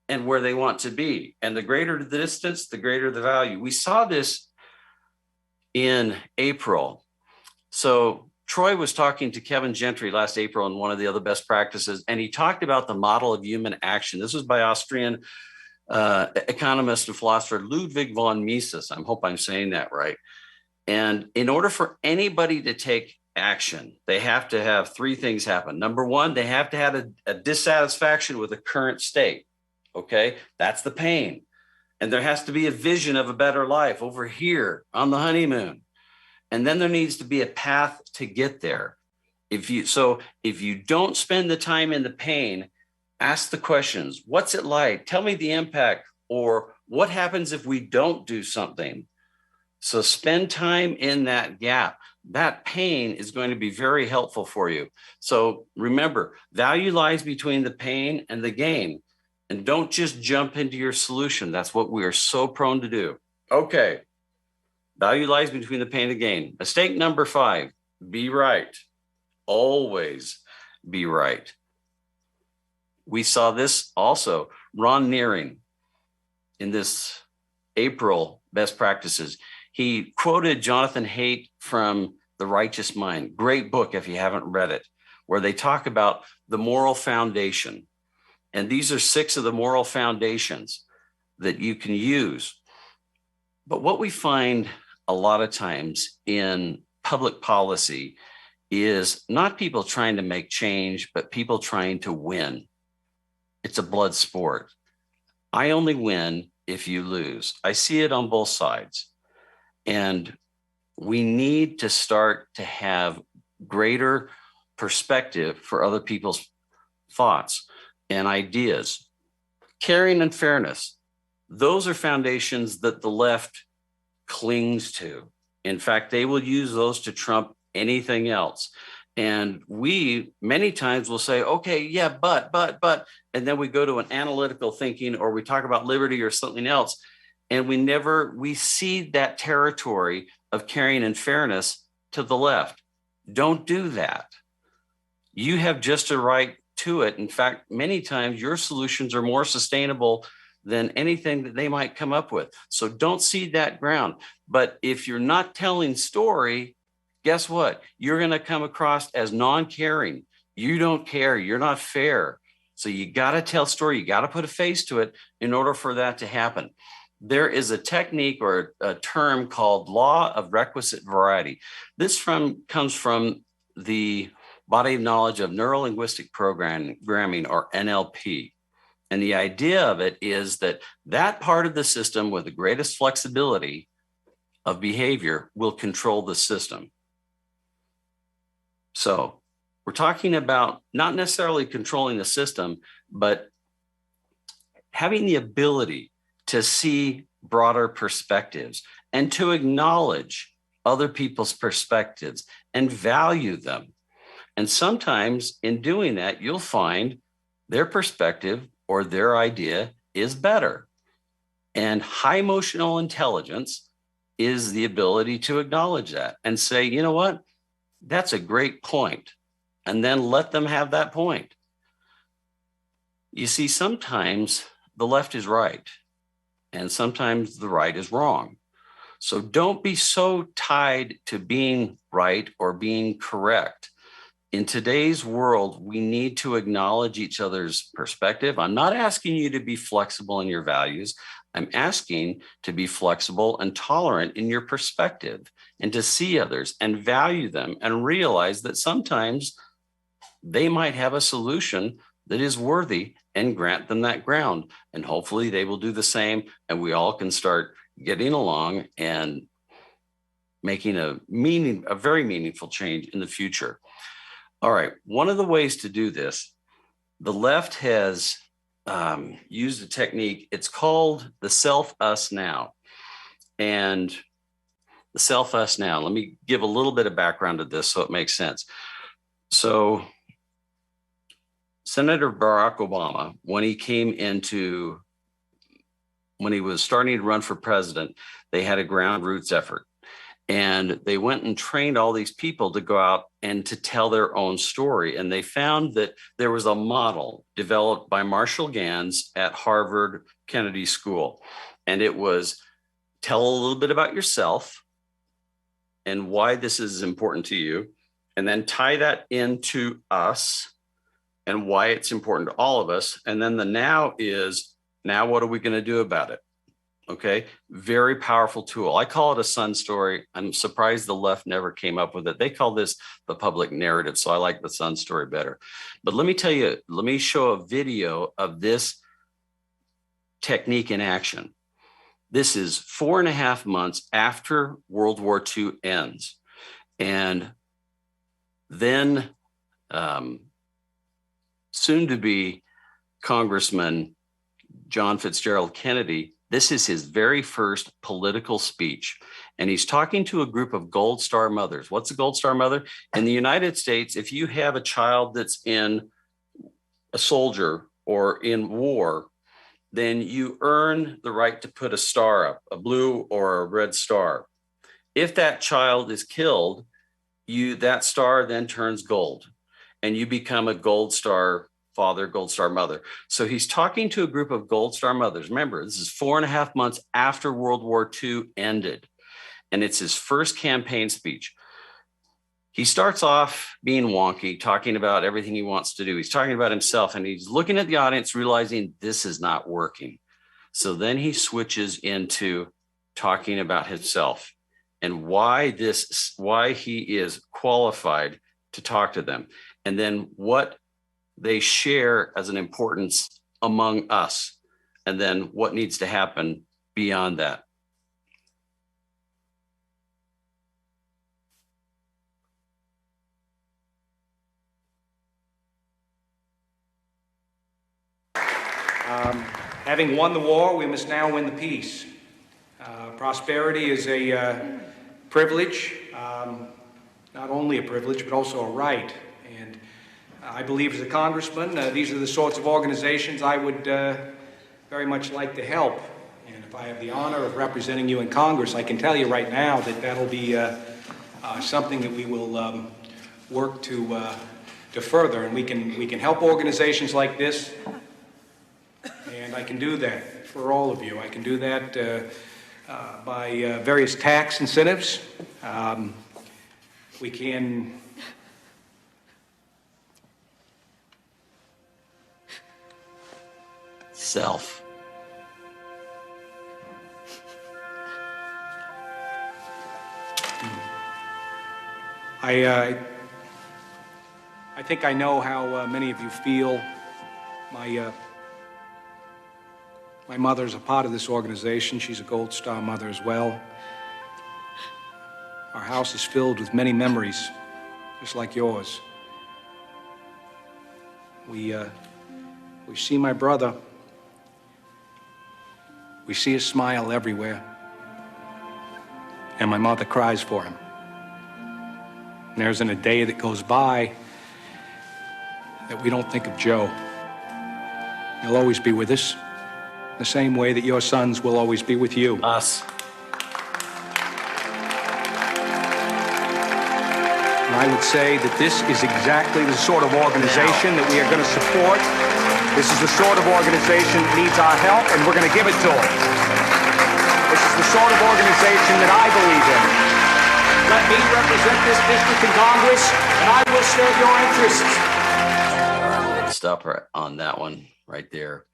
and where they want to be. And the greater the distance, the greater the value. We saw this in April. So Troy was talking to Kevan Kjar last April in one of the other best practices, and he talked about the model of human action. This was by Austrian economist and philosopher Ludwig von Mises. I hope I'm saying that right. And in order for anybody to take action, they have to have 3 things happen. Number 1, they have to have a dissatisfaction with the current state. Okay, that's the pain. And there has to be a vision of a better life over here on the honeymoon. And then there needs to be a path to get there. If you don't spend the time in the pain, ask the questions. What's it like? Tell me the impact. Or what happens if we don't do something? So spend time in that gap. That pain is going to be very helpful for you. So remember, value lies between the pain and the gain. And don't just jump into your solution. That's what we are so prone to do. Okay. Value lies between the pain and the gain. Mistake number 5, be right. Always be right. We saw this also. Ron Nearing, in this April best practices, he quoted Jonathan Haidt from The Righteous Mind. Great book if you haven't read it, where they talk about the moral foundation. And these are 6 of the moral foundations that you can use. But what we find a lot of times in public policy is not people trying to make change, but people trying to win. It's a blood sport. I only win if you lose. I see it on both sides. And we need to start to have greater perspective for other people's thoughts and ideas. Caring and fairness. Those are foundations that the left clings to. In fact, they will use those to trump anything else. And we many times will say, okay, yeah, but, and then we go to an analytical thinking, or we talk about liberty or something else. And we cede that territory of caring and fairness to the left. Don't do that. You have just a right to it. In fact, many times your solutions are more sustainable than anything that they might come up with. So don't cede that ground. But if you're not telling story, guess what? You're going to come across as non-caring. You don't care. You're not fair. So you got to tell story. You got to put a face to it in order for that to happen. There is a technique or a term called law of requisite variety. This comes from the body of knowledge of neuro-linguistic programming, or NLP. And the idea of it is that that part of the system with the greatest flexibility of behavior will control the system. So we're talking about not necessarily controlling the system, but having the ability to see broader perspectives and to acknowledge other people's perspectives and value them. And sometimes in doing that, you'll find their perspective or their idea is better. And high emotional intelligence is the ability to acknowledge that and say, you know what, that's a great point. And then let them have that point. You see, sometimes the left is right, and sometimes the right is wrong. So don't be so tied to being right or being correct. In today's world, we need to acknowledge each other's perspective. I'm not asking you to be flexible in your values. I'm asking to be flexible and tolerant in your perspective, and to see others and value them and realize that sometimes they might have a solution that is worthy, and grant them that ground. And hopefully they will do the same, and we all can start getting along and making a very meaningful change in the future. All right, one of the ways to do this, the left has used a technique. It's called the self-us now. And the self-us now, let me give a little bit of background to this so it makes sense. So Senator Barack Obama, when he was starting to run for president, they had a ground roots effort. And they went and trained all these people to go out and to tell their own story. And they found that there was a model developed by Marshall Gans at Harvard Kennedy School. And it was tell a little bit about yourself and why this is important to you, and then tie that into us and why it's important to all of us. And then the now is, now what are we going to do about it? Okay, very powerful tool. I call it a sun story. I'm surprised the left never came up with it. They call this the public narrative, so I like the sun story better. But let me tell you, let me show a video of this technique in action. This is 4.5 months after World War II ends. And then soon-to-be Congressman John Fitzgerald Kennedy, this is his very first political speech. And he's talking to a group of Gold Star mothers. What's a Gold Star mother? In the United States, if you have a child that's in a soldier or in war, then you earn the right to put a star up, a blue or a red star. If that child is killed, that star then turns gold, and you become a Gold Star father, Gold Star mother. So he's talking to a group of Gold Star mothers. Remember, this is 4.5 months after World War II ended, and it's his first campaign speech. He starts off being wonky, talking about everything he wants to do. He's talking about himself, and he's looking at the audience, realizing this is not working. So then he switches into talking about himself and why he is qualified to talk to them, and then what they share as an importance among us, and then what needs to happen beyond that. Having won the war, we must now win the peace. Prosperity is a privilege. not only a privilege, but also a right. And I believe as a congressman, these are the sorts of organizations I would very much like to help. And if I have the honor of representing you in Congress, I can tell you right now that that'll be something that we will work to further. And we can help organizations like this, and I can do that for all of you. I can do that by various tax incentives. We can self. I think I know how many of you feel. My mother's a part of this organization. She's a Gold Star mother as well. Our house is filled with many memories, just like yours. We see my brother. We see his smile everywhere. And my mother cries for him. And there isn't a day that goes by that we don't think of Joe. He'll always be with us, the same way that your sons will always be with you. Us. And I would say that this is exactly the sort of organization that we are going to support. This is the sort of organization that needs our help, and we're going to give it to them. This is the sort of organization that I believe in. Let me represent this district in Congress, and I will serve your interests. Stop right on that one right there.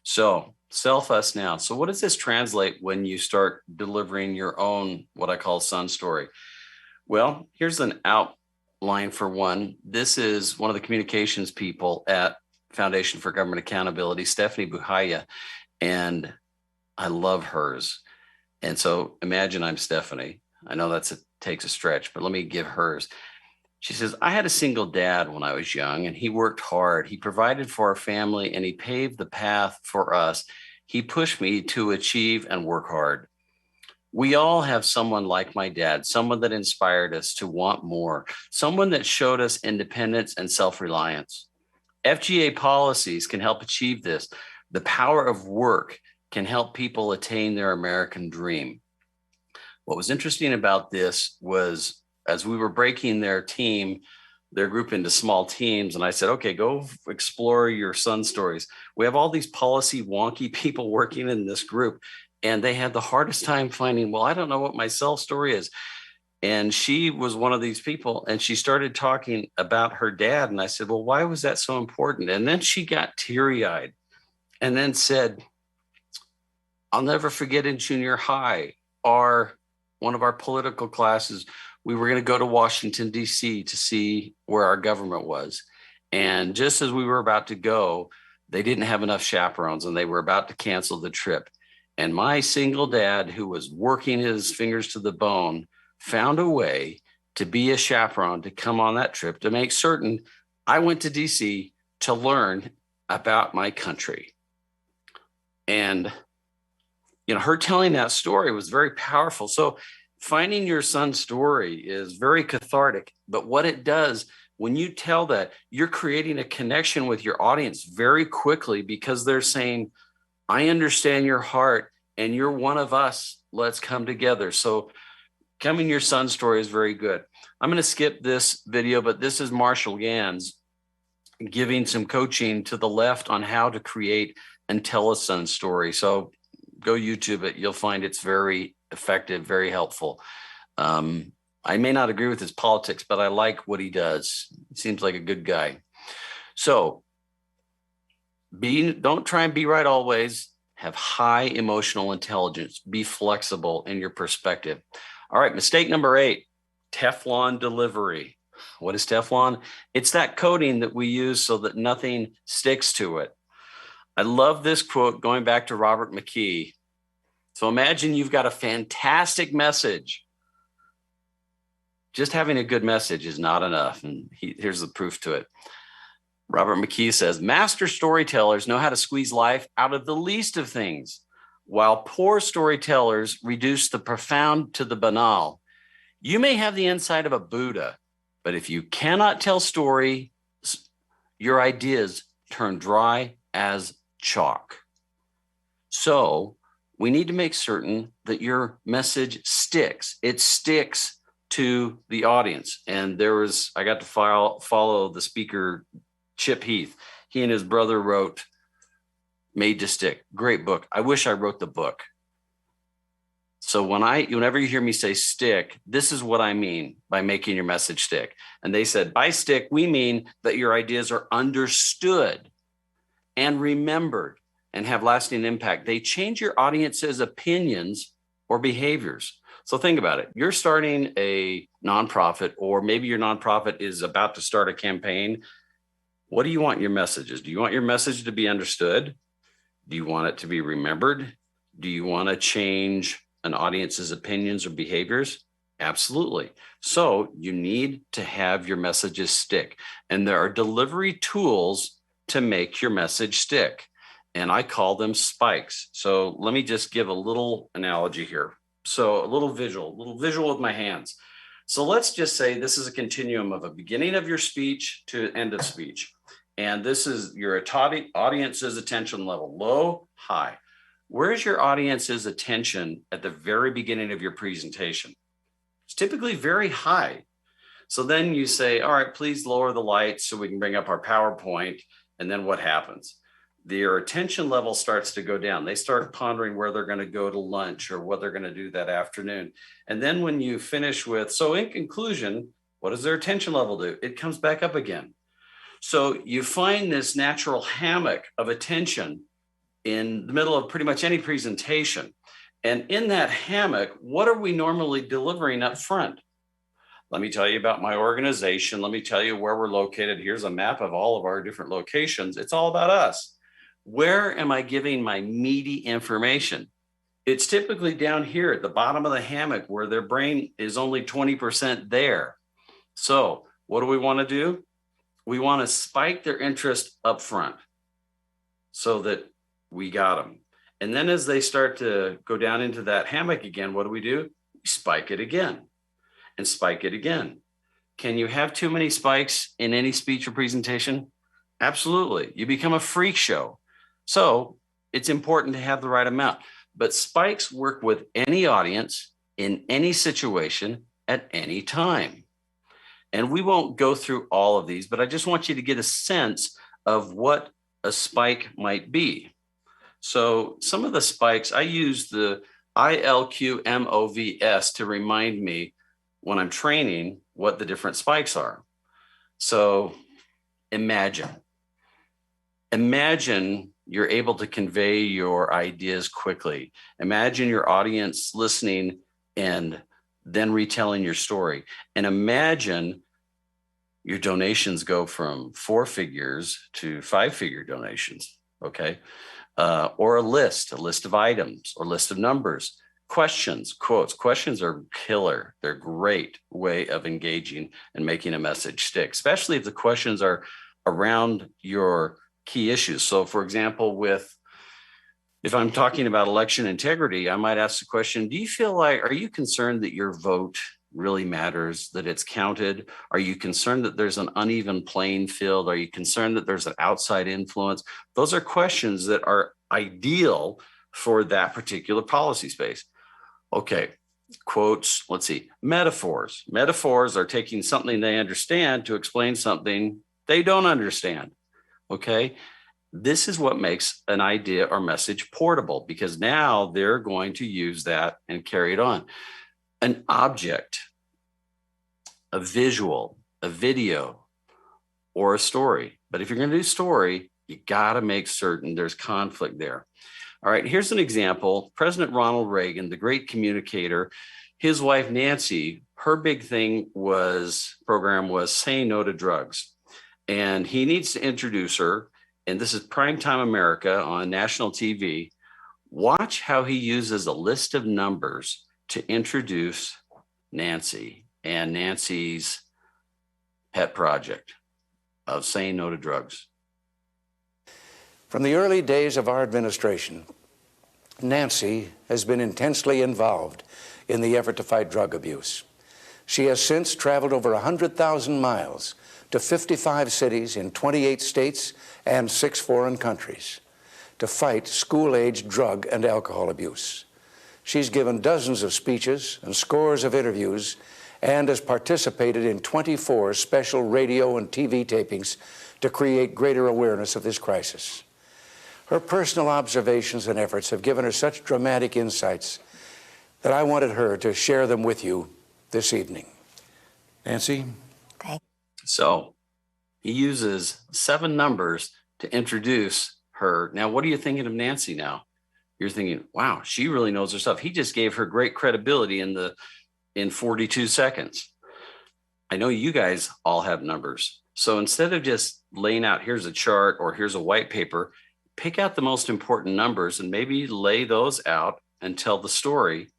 So self us now. So what does this translate when you start delivering your own, what I call son story? Well, here's an outline for one. This is one of the communications people at Foundation for Government Accountability, Stephanie Buhaya, and I love hers. And so imagine I'm Stephanie. I know takes a stretch, but let me give hers. She says, I had a single dad when I was young, and he worked hard. He provided for our family, and he paved the path for us. He pushed me to achieve and work hard. We all have someone like my dad, someone that inspired us to want more, someone that showed us independence and self-reliance. FGA policies can help achieve this. The power of work can help people attain their American dream. What was interesting about this was, as we were breaking their group into small teams, and I said, okay, go explore your son stories. We have all these policy wonky people working in this group, and they had the hardest time finding, well, I don't know what my self story is. And she was one of these people, and she started talking about her dad. And I said, well, why was that so important? And then she got teary-eyed and then said, I'll never forget in junior high, one of our political classes, we were going to go to Washington, D.C. to see where our government was. And just as we were about to go, they didn't have enough chaperones, and they were about to cancel the trip. And my single dad, who was working his fingers to the bone, found a way to be a chaperone to come on that trip to make certain I went to DC to learn about my country. And, her telling that story was very powerful. So finding your son's story is very cathartic, but what it does when you tell that, you're creating a connection with your audience very quickly, because they're saying, I understand your heart and you're one of us. Let's come together. So telling your son's story is very good. I'm going to skip this video, but this is Marshall Gans giving some coaching to the left on how to create and tell a son story. So go YouTube it. You'll find it's very effective, very helpful. I may not agree with his politics, but I like what he does. He seems like a good guy. So don't try and be right always. Have high emotional intelligence. Be flexible in your perspective. All right, mistake number 8, Teflon delivery. What is Teflon? It's that coating that we use so that nothing sticks to it. I love this quote going back to Robert McKee. So imagine you've got a fantastic message. Just having a good message is not enough. And here's the proof to it. Robert McKee says, master storytellers know how to squeeze life out of the least of things, while poor storytellers reduce the profound to the banal. You may have the insight of a Buddha, But if you cannot tell story, your ideas turn dry as chalk. So we need to make certain that your message sticks. It sticks to the audience. And I got to follow the speaker, Chip Heath. He and his brother wrote Made to Stick. Great book. I wish I wrote the book. So whenever you hear me say stick, this is what I mean by making your message stick. And they said, by stick, we mean that your ideas are understood and remembered and have lasting impact. They change your audience's opinions or behaviors. So think about it. You're starting a nonprofit, or maybe your nonprofit is about to start a campaign. What do you want your messages? Do you want your message to be understood? Do you want it to be remembered? Do you want to change an audience's opinions or behaviors? Absolutely. So you need to have your messages stick. And there are delivery tools to make your message stick. And I call them spikes. So let me just give a little analogy here. So a little visual with my hands. So let's just say this is a continuum of a beginning of your speech to end of speech. And this is your audience's attention level, low, high. Where's your audience's attention at the very beginning of your presentation? It's typically very high. So then you say, all right, please lower the lights so we can bring up our PowerPoint. And then what happens? Their attention level starts to go down. They start pondering where they're going to go to lunch or what they're going to do that afternoon. And then when you finish with, so in conclusion, what does their attention level do? It comes back up again. So you find this natural hammock of attention in the middle of pretty much any presentation. And in that hammock, what are we normally delivering up front? Let me tell you about my organization. Let me tell you where we're located. Here's a map of all of our different locations. It's all about us. Where am I giving my meaty information? It's typically down here at the bottom of the hammock where their brain is only 20% there. So what do we want to do? We want to spike their interest up front so that we got them. And then as they start to go down into that hammock again, what do? We spike it again and spike it again. Can you have too many spikes in any speech or presentation? Absolutely. You become a freak show. So it's important to have the right amount. But spikes work with any audience in any situation at any time. And we won't go through all of these, but I just want you to get a sense of what a spike might be. So some of the spikes, I use the ILQMOVS to remind me when I'm training what the different spikes are. So imagine you're able to convey your ideas quickly. Imagine your audience listening and then retelling your story. And imagine your donations go from 4 figures to 5-figure donations, okay? Or a list of items or list of numbers, questions, quotes. Questions are killer. They're a great way of engaging and making a message stick, especially if the questions are around your key issues. So for example, if I'm talking about election integrity, I might ask the question, are you concerned that your vote really matters, that it's counted? Are you concerned that there's an uneven playing field? Are you concerned that there's an outside influence? Those are questions that are ideal for that particular policy space. Okay, quotes, let's see, metaphors. Metaphors are taking something they understand to explain something they don't understand, okay? This is what makes an idea or message portable, because now they're going to use that and carry it on. An object, a visual, a video, or a story. But if you're going to do story, you got to make certain there's conflict there. All right, here's an example. President Ronald Reagan, the great communicator, his wife Nancy, her big program was saying no to drugs. And he needs to introduce her, and this is Primetime America on national TV. Watch how he uses a list of numbers to introduce Nancy and Nancy's pet project of saying no to drugs. From the early days of our administration, Nancy has been intensely involved in the effort to fight drug abuse. She has since traveled over 100,000 miles to 55 cities in 28 states and 6 foreign countries to fight school-age drug and alcohol abuse. She's given dozens of speeches and scores of interviews and has participated in 24 special radio and TV tapings to create greater awareness of this crisis. Her personal observations and efforts have given her such dramatic insights that I wanted her to share them with you this evening. Nancy? So he uses 7 numbers to introduce her. Now, what are you thinking of Nancy now? You're thinking, wow, she really knows her stuff. He just gave her great credibility in 42 seconds. I know you guys all have numbers. So instead of just laying out, here's a chart or here's a white paper, pick out the most important numbers and maybe lay those out and tell the story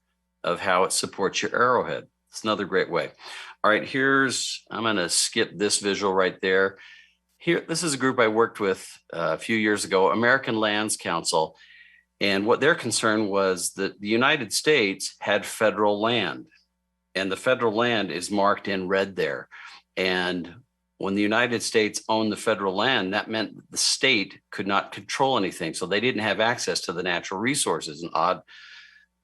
of how it supports your arrowhead. It's another great way. All right, I'm going to skip this visual right there. Here, this is a group I worked with a few years ago, American Lands Council. And what their concern was that the United States had federal land, and the federal land is marked in red there. And when the United States owned the federal land, that meant the state could not control anything. So they didn't have access to the natural resources. And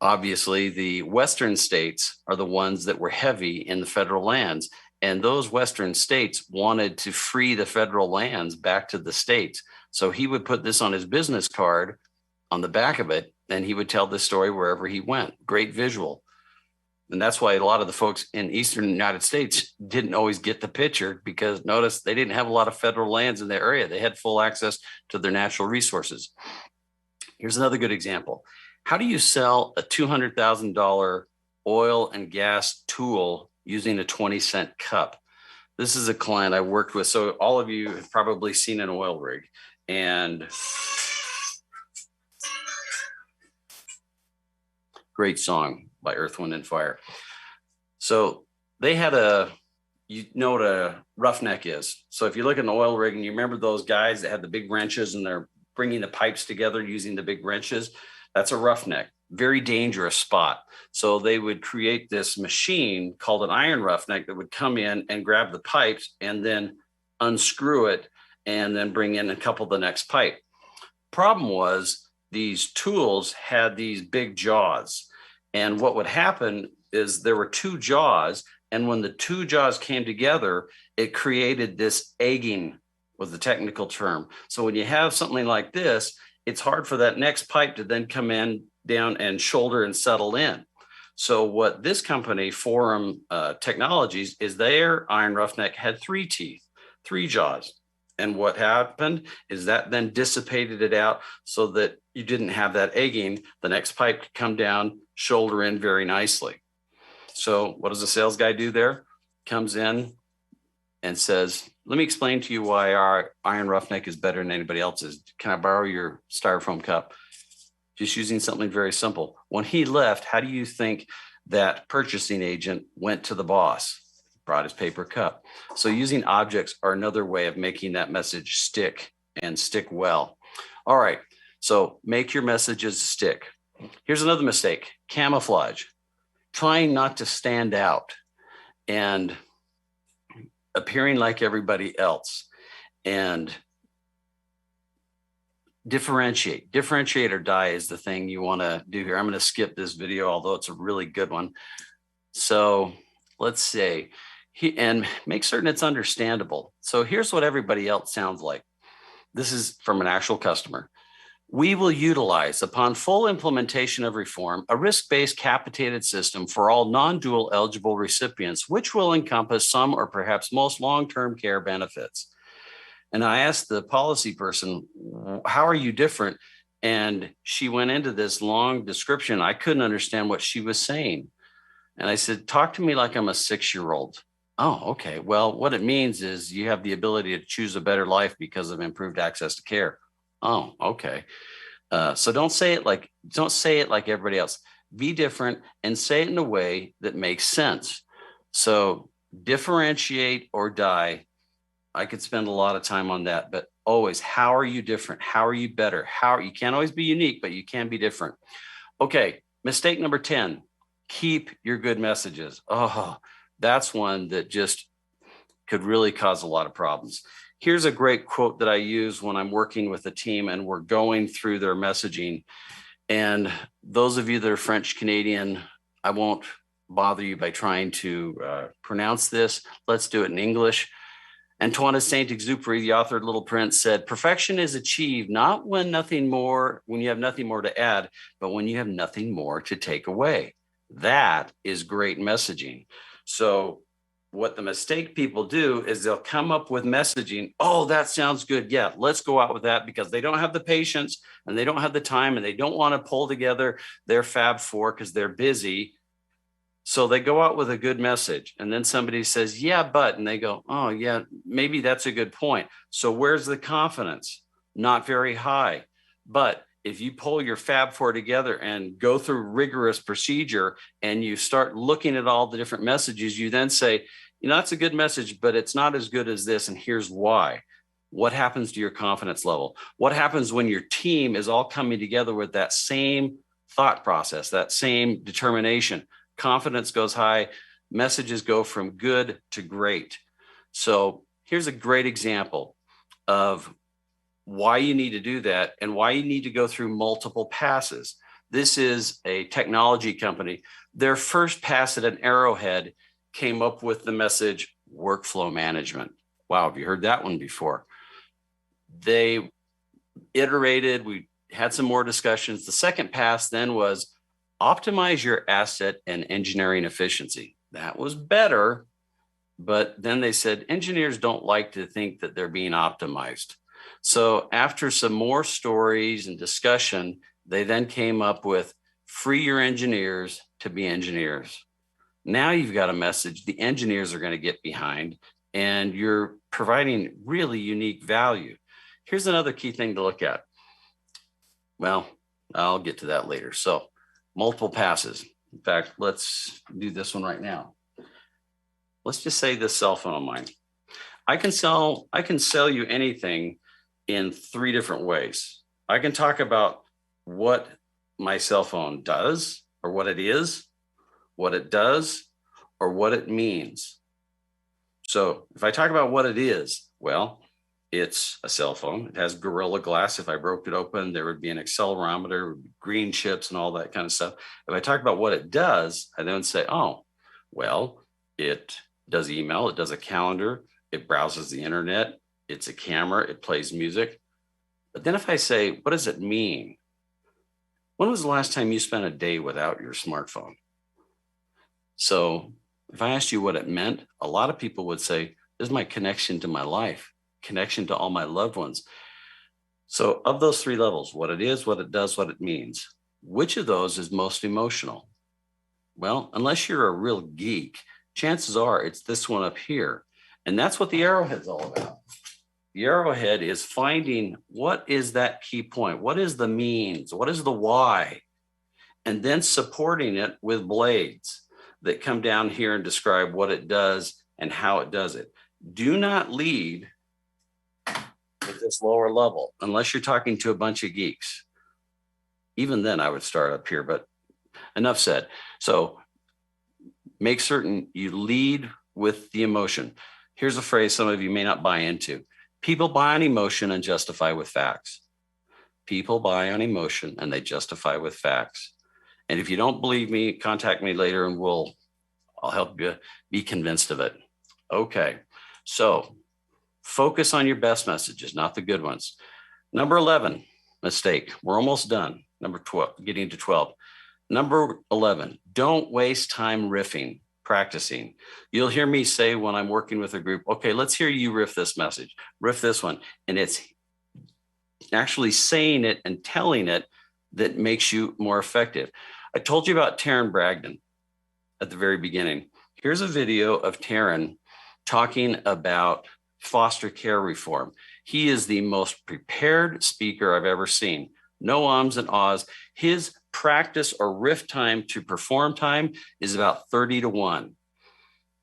obviously, the Western states are the ones that were heavy in the federal lands. And those Western states wanted to free the federal lands back to the states. So he would put this on his business card on the back of it, and he would tell this story wherever he went. Great visual. And that's why a lot of the folks in Eastern United States didn't always get the picture, because notice they didn't have a lot of federal lands in their area. They had full access to their natural resources. Here's another good example. How do you sell a $200,000 oil and gas tool using a 20-cent cup? This is a client I worked with. So all of you have probably seen an oil rig, and great song by Earth, Wind, and Fire. So they had you know what a roughneck is. So if you look at an oil rig and you remember those guys that had the big wrenches and they're bringing the pipes together using the big wrenches, that's a roughneck, very dangerous spot. So they would create this machine called an iron roughneck that would come in and grab the pipes and then unscrew it and then bring in a couple of the next pipe. Problem was, these tools had these big jaws. And what would happen is there were 2 jaws. And when the 2 jaws came together, it created this egging, was the technical term. So when you have something like this, it's hard for that next pipe to then come in down and shoulder and settle in. So what this company, Forum Technologies, is their iron roughneck had 3 teeth, 3 jaws. And what happened is that then dissipated it out so that you didn't have that egging. The next pipe could come down, shoulder in very nicely. So what does the sales guy do there? Comes in and says, let me explain to you why our iron roughneck is better than anybody else's. Can I borrow your styrofoam cup? Just using something very simple. When he left, how do you think that purchasing agent went to the boss? Brought his paper cup. So using objects are another way of making that message stick and stick well. All right, so make your messages stick. Here's another mistake, camouflage. Trying not to stand out and appearing like everybody else, and differentiate or die is the thing you want to do here. I'm going to skip this video, although it's a really good one. So let's say, and make certain it's understandable. So here's what everybody else sounds like. This is from an actual customer. We will utilize, upon full implementation of reform, a risk-based capitated system for all non-dual eligible recipients, which will encompass some or perhaps most long-term care benefits. And I asked the policy person, how are you different? And she went into this long description. I couldn't understand what she was saying. And I said, talk to me like I'm a 6-year-old. Oh, okay. Well, what it means is you have the ability to choose a better life because of improved access to care. Oh, okay. So don't say it like everybody else. Be different and say it in a way that makes sense. So differentiate or die. I could spend a lot of time on that, but always, how are you different? How are you better? You can't always be unique, but you can be different. Okay. Mistake number 10, keep your good messages. Oh, That's one that just could really cause a lot of problems. Here's a great quote that I use when I'm working with a team and we're going through their messaging. And those of you that are French Canadian, I won't bother you by trying to pronounce this. Let's do it in English. Antoine de Saint-Exupéry, the author of Little Prince, said, "Perfection is achieved not when you have nothing more to add, but when you have nothing more to take away." That is great messaging. So what the mistake people do is they'll come up with messaging. Oh, that sounds good. Yeah, let's go out with that, because they don't have the patience and they don't have the time and they don't want to pull together their Fab Four because they're busy. So they go out with a good message, and then somebody says, yeah, but, and they go, oh yeah, maybe that's a good point. So where's the confidence? Not very high. But if you pull your Fab Four together and go through rigorous procedure and you start looking at all the different messages, you then say, that's a good message, but it's not as good as this. And here's why. What happens to your confidence level? What happens when your team is all coming together with that same thought process, that same determination? Confidence goes high, messages go from good to great. So here's a great example of why you need to do that and why you need to go through multiple passes. This is a technology company. Their first pass at an ArrowHead came up with the message workflow management. Wow, have you heard that one before? They iterated, we had some more discussions. The second pass then was optimize your asset and engineering efficiency. That was better, but then they said engineers don't like to think that they're being optimized. So after some more stories and discussion, they then came up with free your engineers to be engineers. Now you've got a message the engineers are going to get behind, and you're providing really unique value. Here's another key thing to look at. Well, I'll get to that later. So multiple passes. In fact, let's do this one right now. Let's just say this cell phone of mine. I can sell you anything in 3 different ways. I can talk about what my cell phone does, or what it is, what it does, or what it means. So if I talk about what it is, well, it's a cell phone. It has Gorilla Glass. If I broke it open, there would be an accelerometer, green chips, and all that kind of stuff. If I talk about what it does, I then say, oh, well, it does email, it does a calendar, it browses the internet, it's a camera, it plays music. But then if I say, what does it mean? When was the last time you spent a day without your smartphone? So if I asked you what it meant, a lot of people would say, this is my connection to my life, connection to all my loved ones. So of those 3 levels, what it is, what it does, what it means, which of those is most emotional? Well, unless you're a real geek, chances are it's this one up here. And that's what the ArrowHead's all about. The ArrowHead is finding what is that key point? What is the means? What is the why? And then supporting it with blades that come down here and describe what it does and how it does it. Do not lead with this lower level unless you're talking to a bunch of geeks. Even then I would start up here, but enough said. So make certain you lead with the emotion. Here's a phrase some of you may not buy into. People buy on emotion and justify with facts. People buy on emotion and they justify with facts. And if you don't believe me, contact me later and I'll help you be convinced of it. Okay, so focus on your best messages, not the good ones. Number 11, mistake. We're almost done. Number 12, getting to 12. Number 11, don't waste time riffing, practicing. You'll hear me say when I'm working with a group, okay, let's hear you riff this message, riff this one. And it's actually saying it and telling it that makes you more effective. I told you about Taryn Bragdon at the very beginning. Here's a video of Taryn talking about foster care reform. He is the most prepared speaker I've ever seen. No ums and ahs. His practice or riff time to perform time is about 30-1.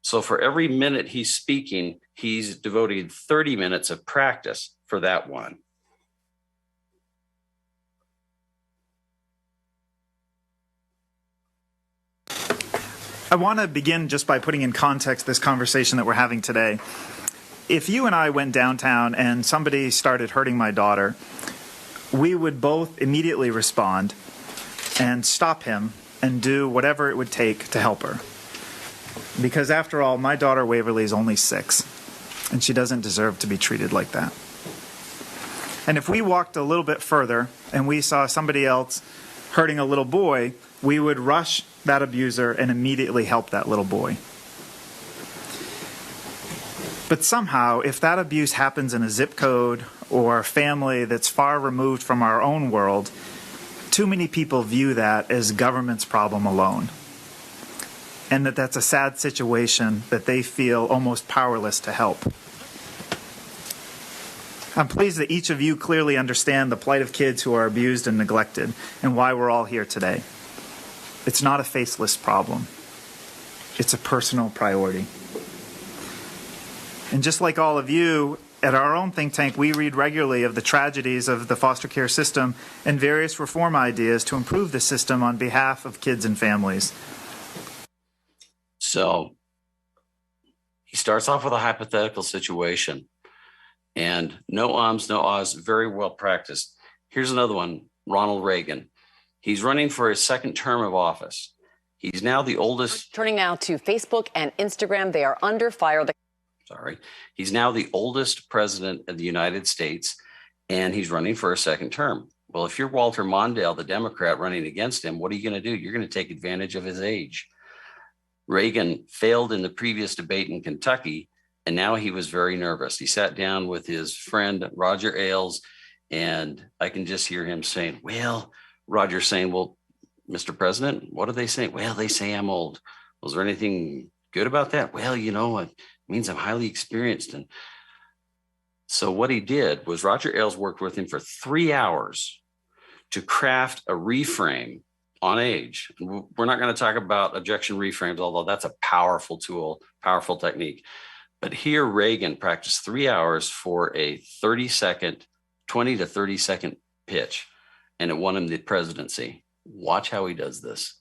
So for every minute he's speaking, he's devoting 30 minutes of practice for that one. I want to begin just by putting in context this conversation that we're having today. If you and I went downtown and somebody started hurting my daughter, we would both immediately respond and stop him and do whatever it would take to help her. Because after all, my daughter Waverly is only 6, and she doesn't deserve to be treated like that. And if we walked a little bit further and we saw somebody else hurting a little boy, we would rush that abuser and immediately help that little boy. But somehow, if that abuse happens in a zip code or a family that's far removed from our own world, too many people view that as government's problem alone. And that's a sad situation that they feel almost powerless to help. I'm pleased that each of you clearly understand the plight of kids who are abused and neglected and why we're all here today. It's not a faceless problem. It's a personal priority. And just like all of you, at our own think tank, we read regularly of the tragedies of the foster care system and various reform ideas to improve the system on behalf of kids and families. So he starts off with a hypothetical situation, and no ums, no ahs, very well practiced. Here's another one, Ronald Reagan. He's running for his second term of office. He's now the oldest. Turning now to Facebook and Instagram, they are under fire. He's now the oldest president of the United States, and he's running for a second term. Well, if you're Walter Mondale, the Democrat running against him, what are you going to do? You're going to take advantage of his age. Reagan failed in the previous debate in Kentucky, and now he was very nervous. He sat down with his friend, Roger Ailes, and I can just hear him saying, well, Roger saying, well, Mr. President, what are they saying? Well, they say I'm old. Was there anything good about that? Well, you know, it means I'm highly experienced. And so what he did was Roger Ailes worked with him for 3 hours to craft a reframe on age. We're not going to talk about objection reframes, although that's a powerful tool, powerful technique. But here Reagan practiced 3 hours for a 30-second, 20 to 30-second pitch, and it won him the presidency. Watch how he does this.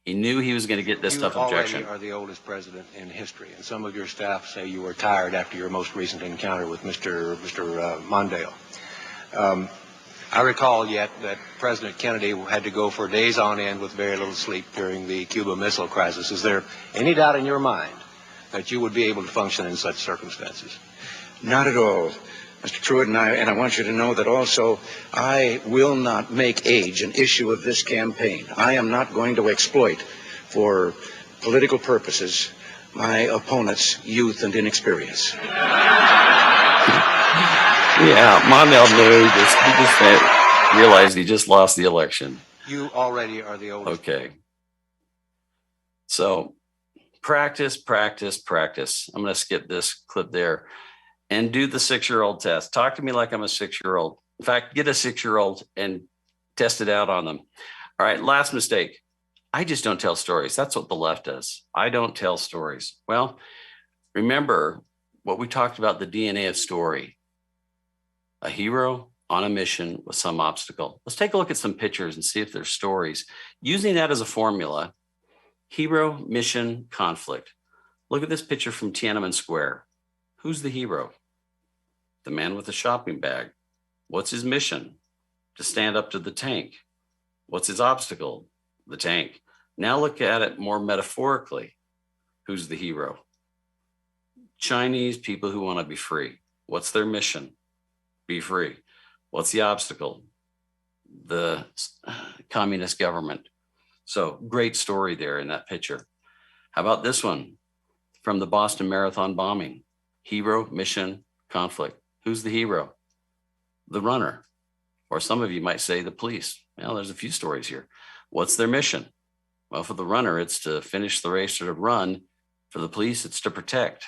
He knew he was going to get this tough objection. You already are the oldest president in history, and some of your staff say you were tired after your most recent encounter with Mr. Mondale. I recall yet that President Kennedy had to go for days on end with very little sleep during the Cuba Missile Crisis. Is there any doubt in your mind that you would be able to function in such circumstances? Not at all, Mr. Truitt, and I want you to know that also I will not make age an issue of this campaign. I am not going to exploit for political purposes my opponent's youth and inexperience. Yeah, Mondale knew this. He just realized he just lost the election. You already are the oldest. Okay. So practice, practice, practice. I'm going to skip this clip there and do the 6-year-old test. Talk to me like I'm a 6-year-old. In fact, get a 6-year-old and test it out on them. All right, last mistake. I just don't tell stories. That's what the left does. I don't tell stories. Well, remember what we talked about, the DNA of story. A hero on a mission with some obstacle. Let's take a look at some pictures and see if there's stories. Using that as a formula, hero, mission, conflict. Look at this picture from Tiananmen Square. Who's the hero? The man with the shopping bag. What's his mission? To stand up to the tank. What's his obstacle? The tank. Now look at it more metaphorically. Who's the hero? Chinese people who want to be free. What's their mission? Be free. What's the obstacle? The communist government. So great story there in that picture. How about this one from the Boston Marathon bombing? Hero, mission, conflict. Who's the hero? The runner. Or some of you might say the police. Well, there's a few stories here. What's their mission? Well, for the runner, it's to finish the race or to run. For the police, it's to protect.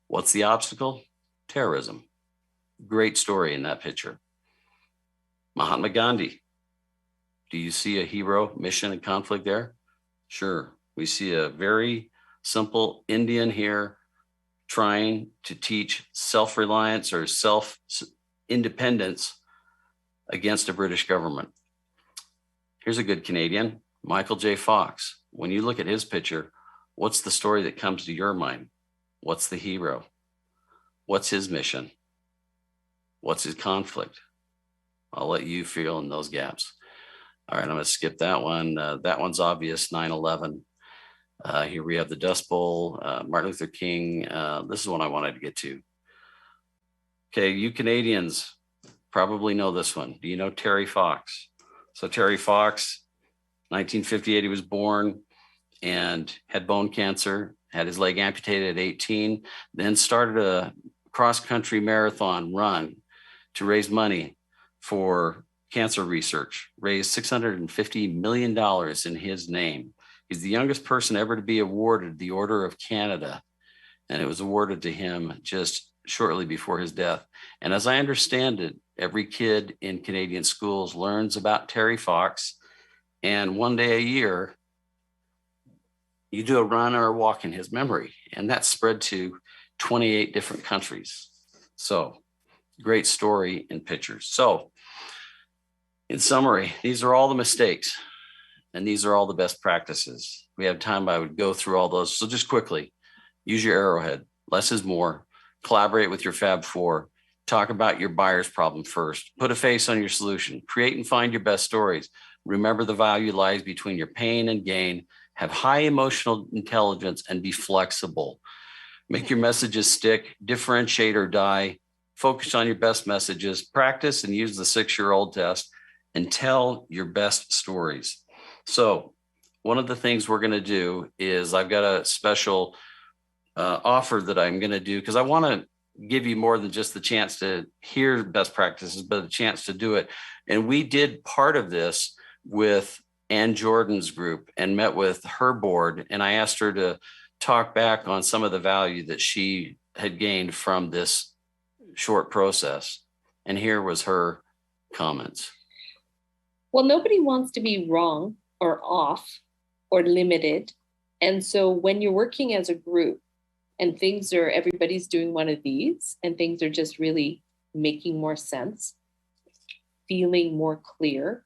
What's the obstacle? Terrorism. Great story in that picture. Mahatma Gandhi. Do you see a hero, mission, and conflict there? Sure. We see a very simple Indian here trying to teach self-reliance or self-independence against a British government. Here's a good Canadian, Michael J. Fox. When you look at his picture, what's the story that comes to your mind? What's the hero? What's his mission? What's his conflict? I'll let you fill in those gaps. All right, I'm going to skip that one. That one's obvious, 9/11. Here we have the Dust Bowl, Martin Luther King. This is one I wanted to get to. Okay, you Canadians probably know this one. Do you know Terry Fox? So Terry Fox, 1958, he was born and had bone cancer, had his leg amputated at 18, then started a cross-country marathon run to raise money for cancer research, raised $650 million in his name. He's the youngest person ever to be awarded the Order of Canada, and it was awarded to him just shortly before his death. And as I understand it, every kid in Canadian schools learns about Terry Fox, and one day a year, you do a run or a walk in his memory, and that's spread to 28 different countries. So great story in pictures. So in summary, these are all the mistakes, and these are all the best practices. If we have time, I would go through all those. So just quickly, use your ArrowHead. Less is more. Collaborate with your Fab Four. Talk about your buyer's problem first. Put a face on your solution. Create and find your best stories. Remember the value lies between your pain and gain. Have high emotional intelligence and be flexible. Make your messages stick. Differentiate or die. Focus on your best messages. Practice and use the 6-year-old test and tell your best stories. So one of the things we're going to do is I've got a special offer that I'm going to do because I want to give you more than just the chance to hear best practices, but a chance to do it. And we did part of this with Ann Jordan's group and met with her board. And I asked her to talk back on some of the value that she had gained from this short process. And here was her comments. Well, nobody wants to be wrong or off or limited. And so when you're working as a group and everybody's doing one of these and things are just really making more sense, feeling more clear,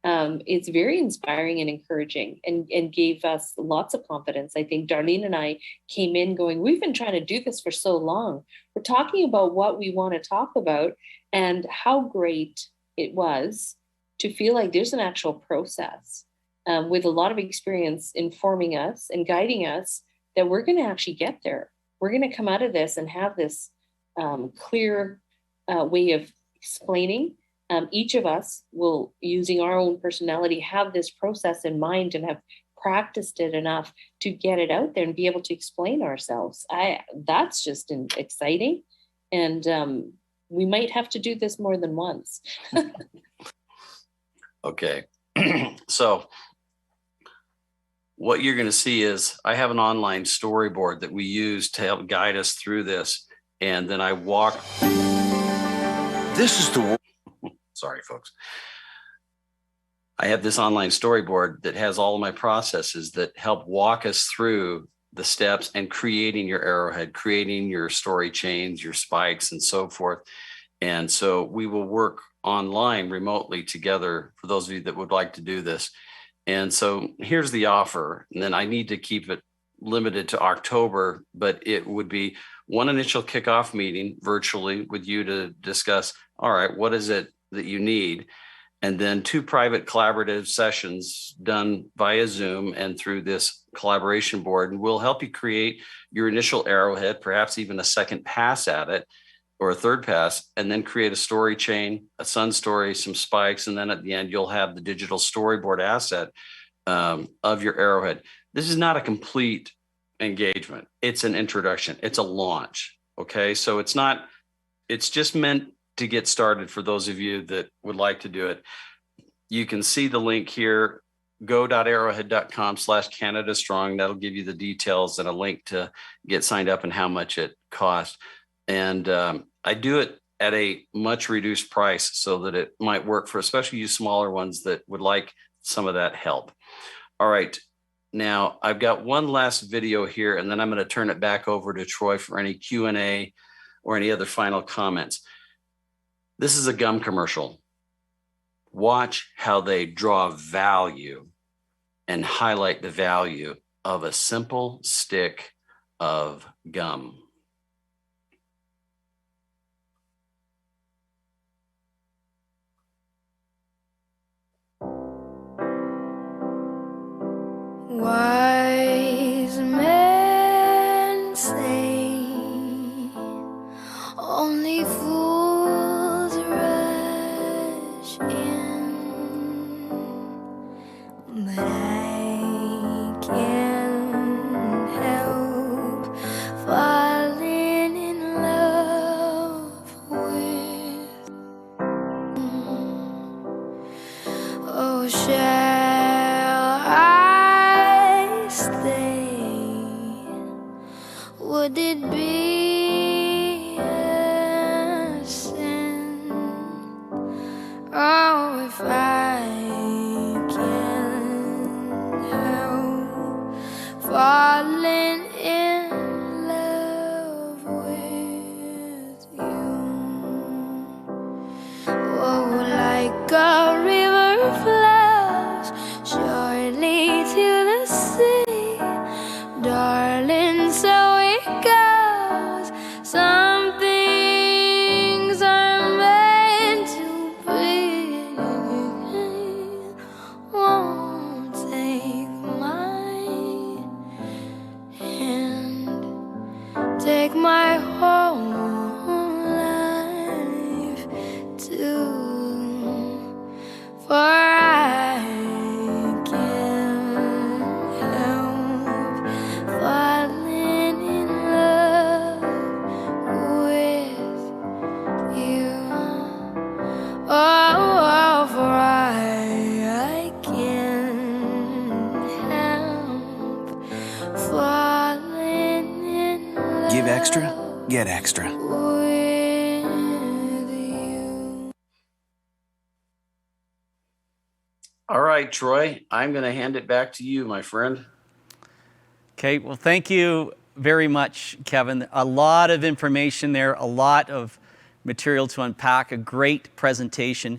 it's very inspiring and encouraging and gave us lots of confidence. I think Darlene and I came in going, we've been trying to do this for so long. We're talking about what we want to talk about and how great it was to feel like there's an actual process with a lot of experience informing us and guiding us that we're going to actually get there. We're going to come out of this and have this clear way of explaining. Each of us will, using our own personality, have this process in mind and have practiced it enough to get it out there and be able to explain ourselves. That's just exciting. And we might have to do this more than once. Okay. So what you're going to see is I have an online storyboard that we use to help guide us through this. And then I walk. This is the. Sorry, folks. I have this online storyboard that has all of my processes that help walk us through the steps and creating your ArrowHead, creating your story chains, your spikes, and so forth. And so we will work online remotely together for those of you that would like to do this. And so here's the offer. And then I need to keep it limited to October, but it would be one initial kickoff meeting virtually with you to discuss, all right, what is it that you need? And then 2 private collaborative sessions done via Zoom and through this collaboration board. And we'll help you create your initial ArrowHead, perhaps even a second pass at it or a third pass, and then create a story chain, a sun story, some spikes. And then at the end, you'll have the digital storyboard asset of your ArrowHead. This is not a complete engagement. It's an introduction. It's a launch. Okay. So it's just meant to get started for those of you that would like to do it. You can see the link here, go.arrowhead.com/Canada Strong. That'll give you the details and a link to get signed up and how much it costs. And I do it at a much reduced price so that it might work for especially you smaller ones that would like some of that help. All right. Now I've got one last video here, and then I'm going to turn it back over to Troy for any Q&A or any other final comments. This is a gum commercial. watch how they draw value and highlight the value of a simple stick of gum. Wise men say only fools rush in, but I can't help falling in love with. Oh, shall I stay? Would it be a sin? Oh, if I can't help falling in love with you. Oh, like a river flows surely to the sea, darling, so it goes. Some things are meant to be. Won't take my hand, take my whole life too, for I can't help falling in love with you. Oh, for I can't help falling in love. Give extra, get extra. All right, Troy, I'm going to hand it back to you, my friend. Okay, well, thank you very much, Kevin. A lot of information there, a lot of material to unpack, a great presentation.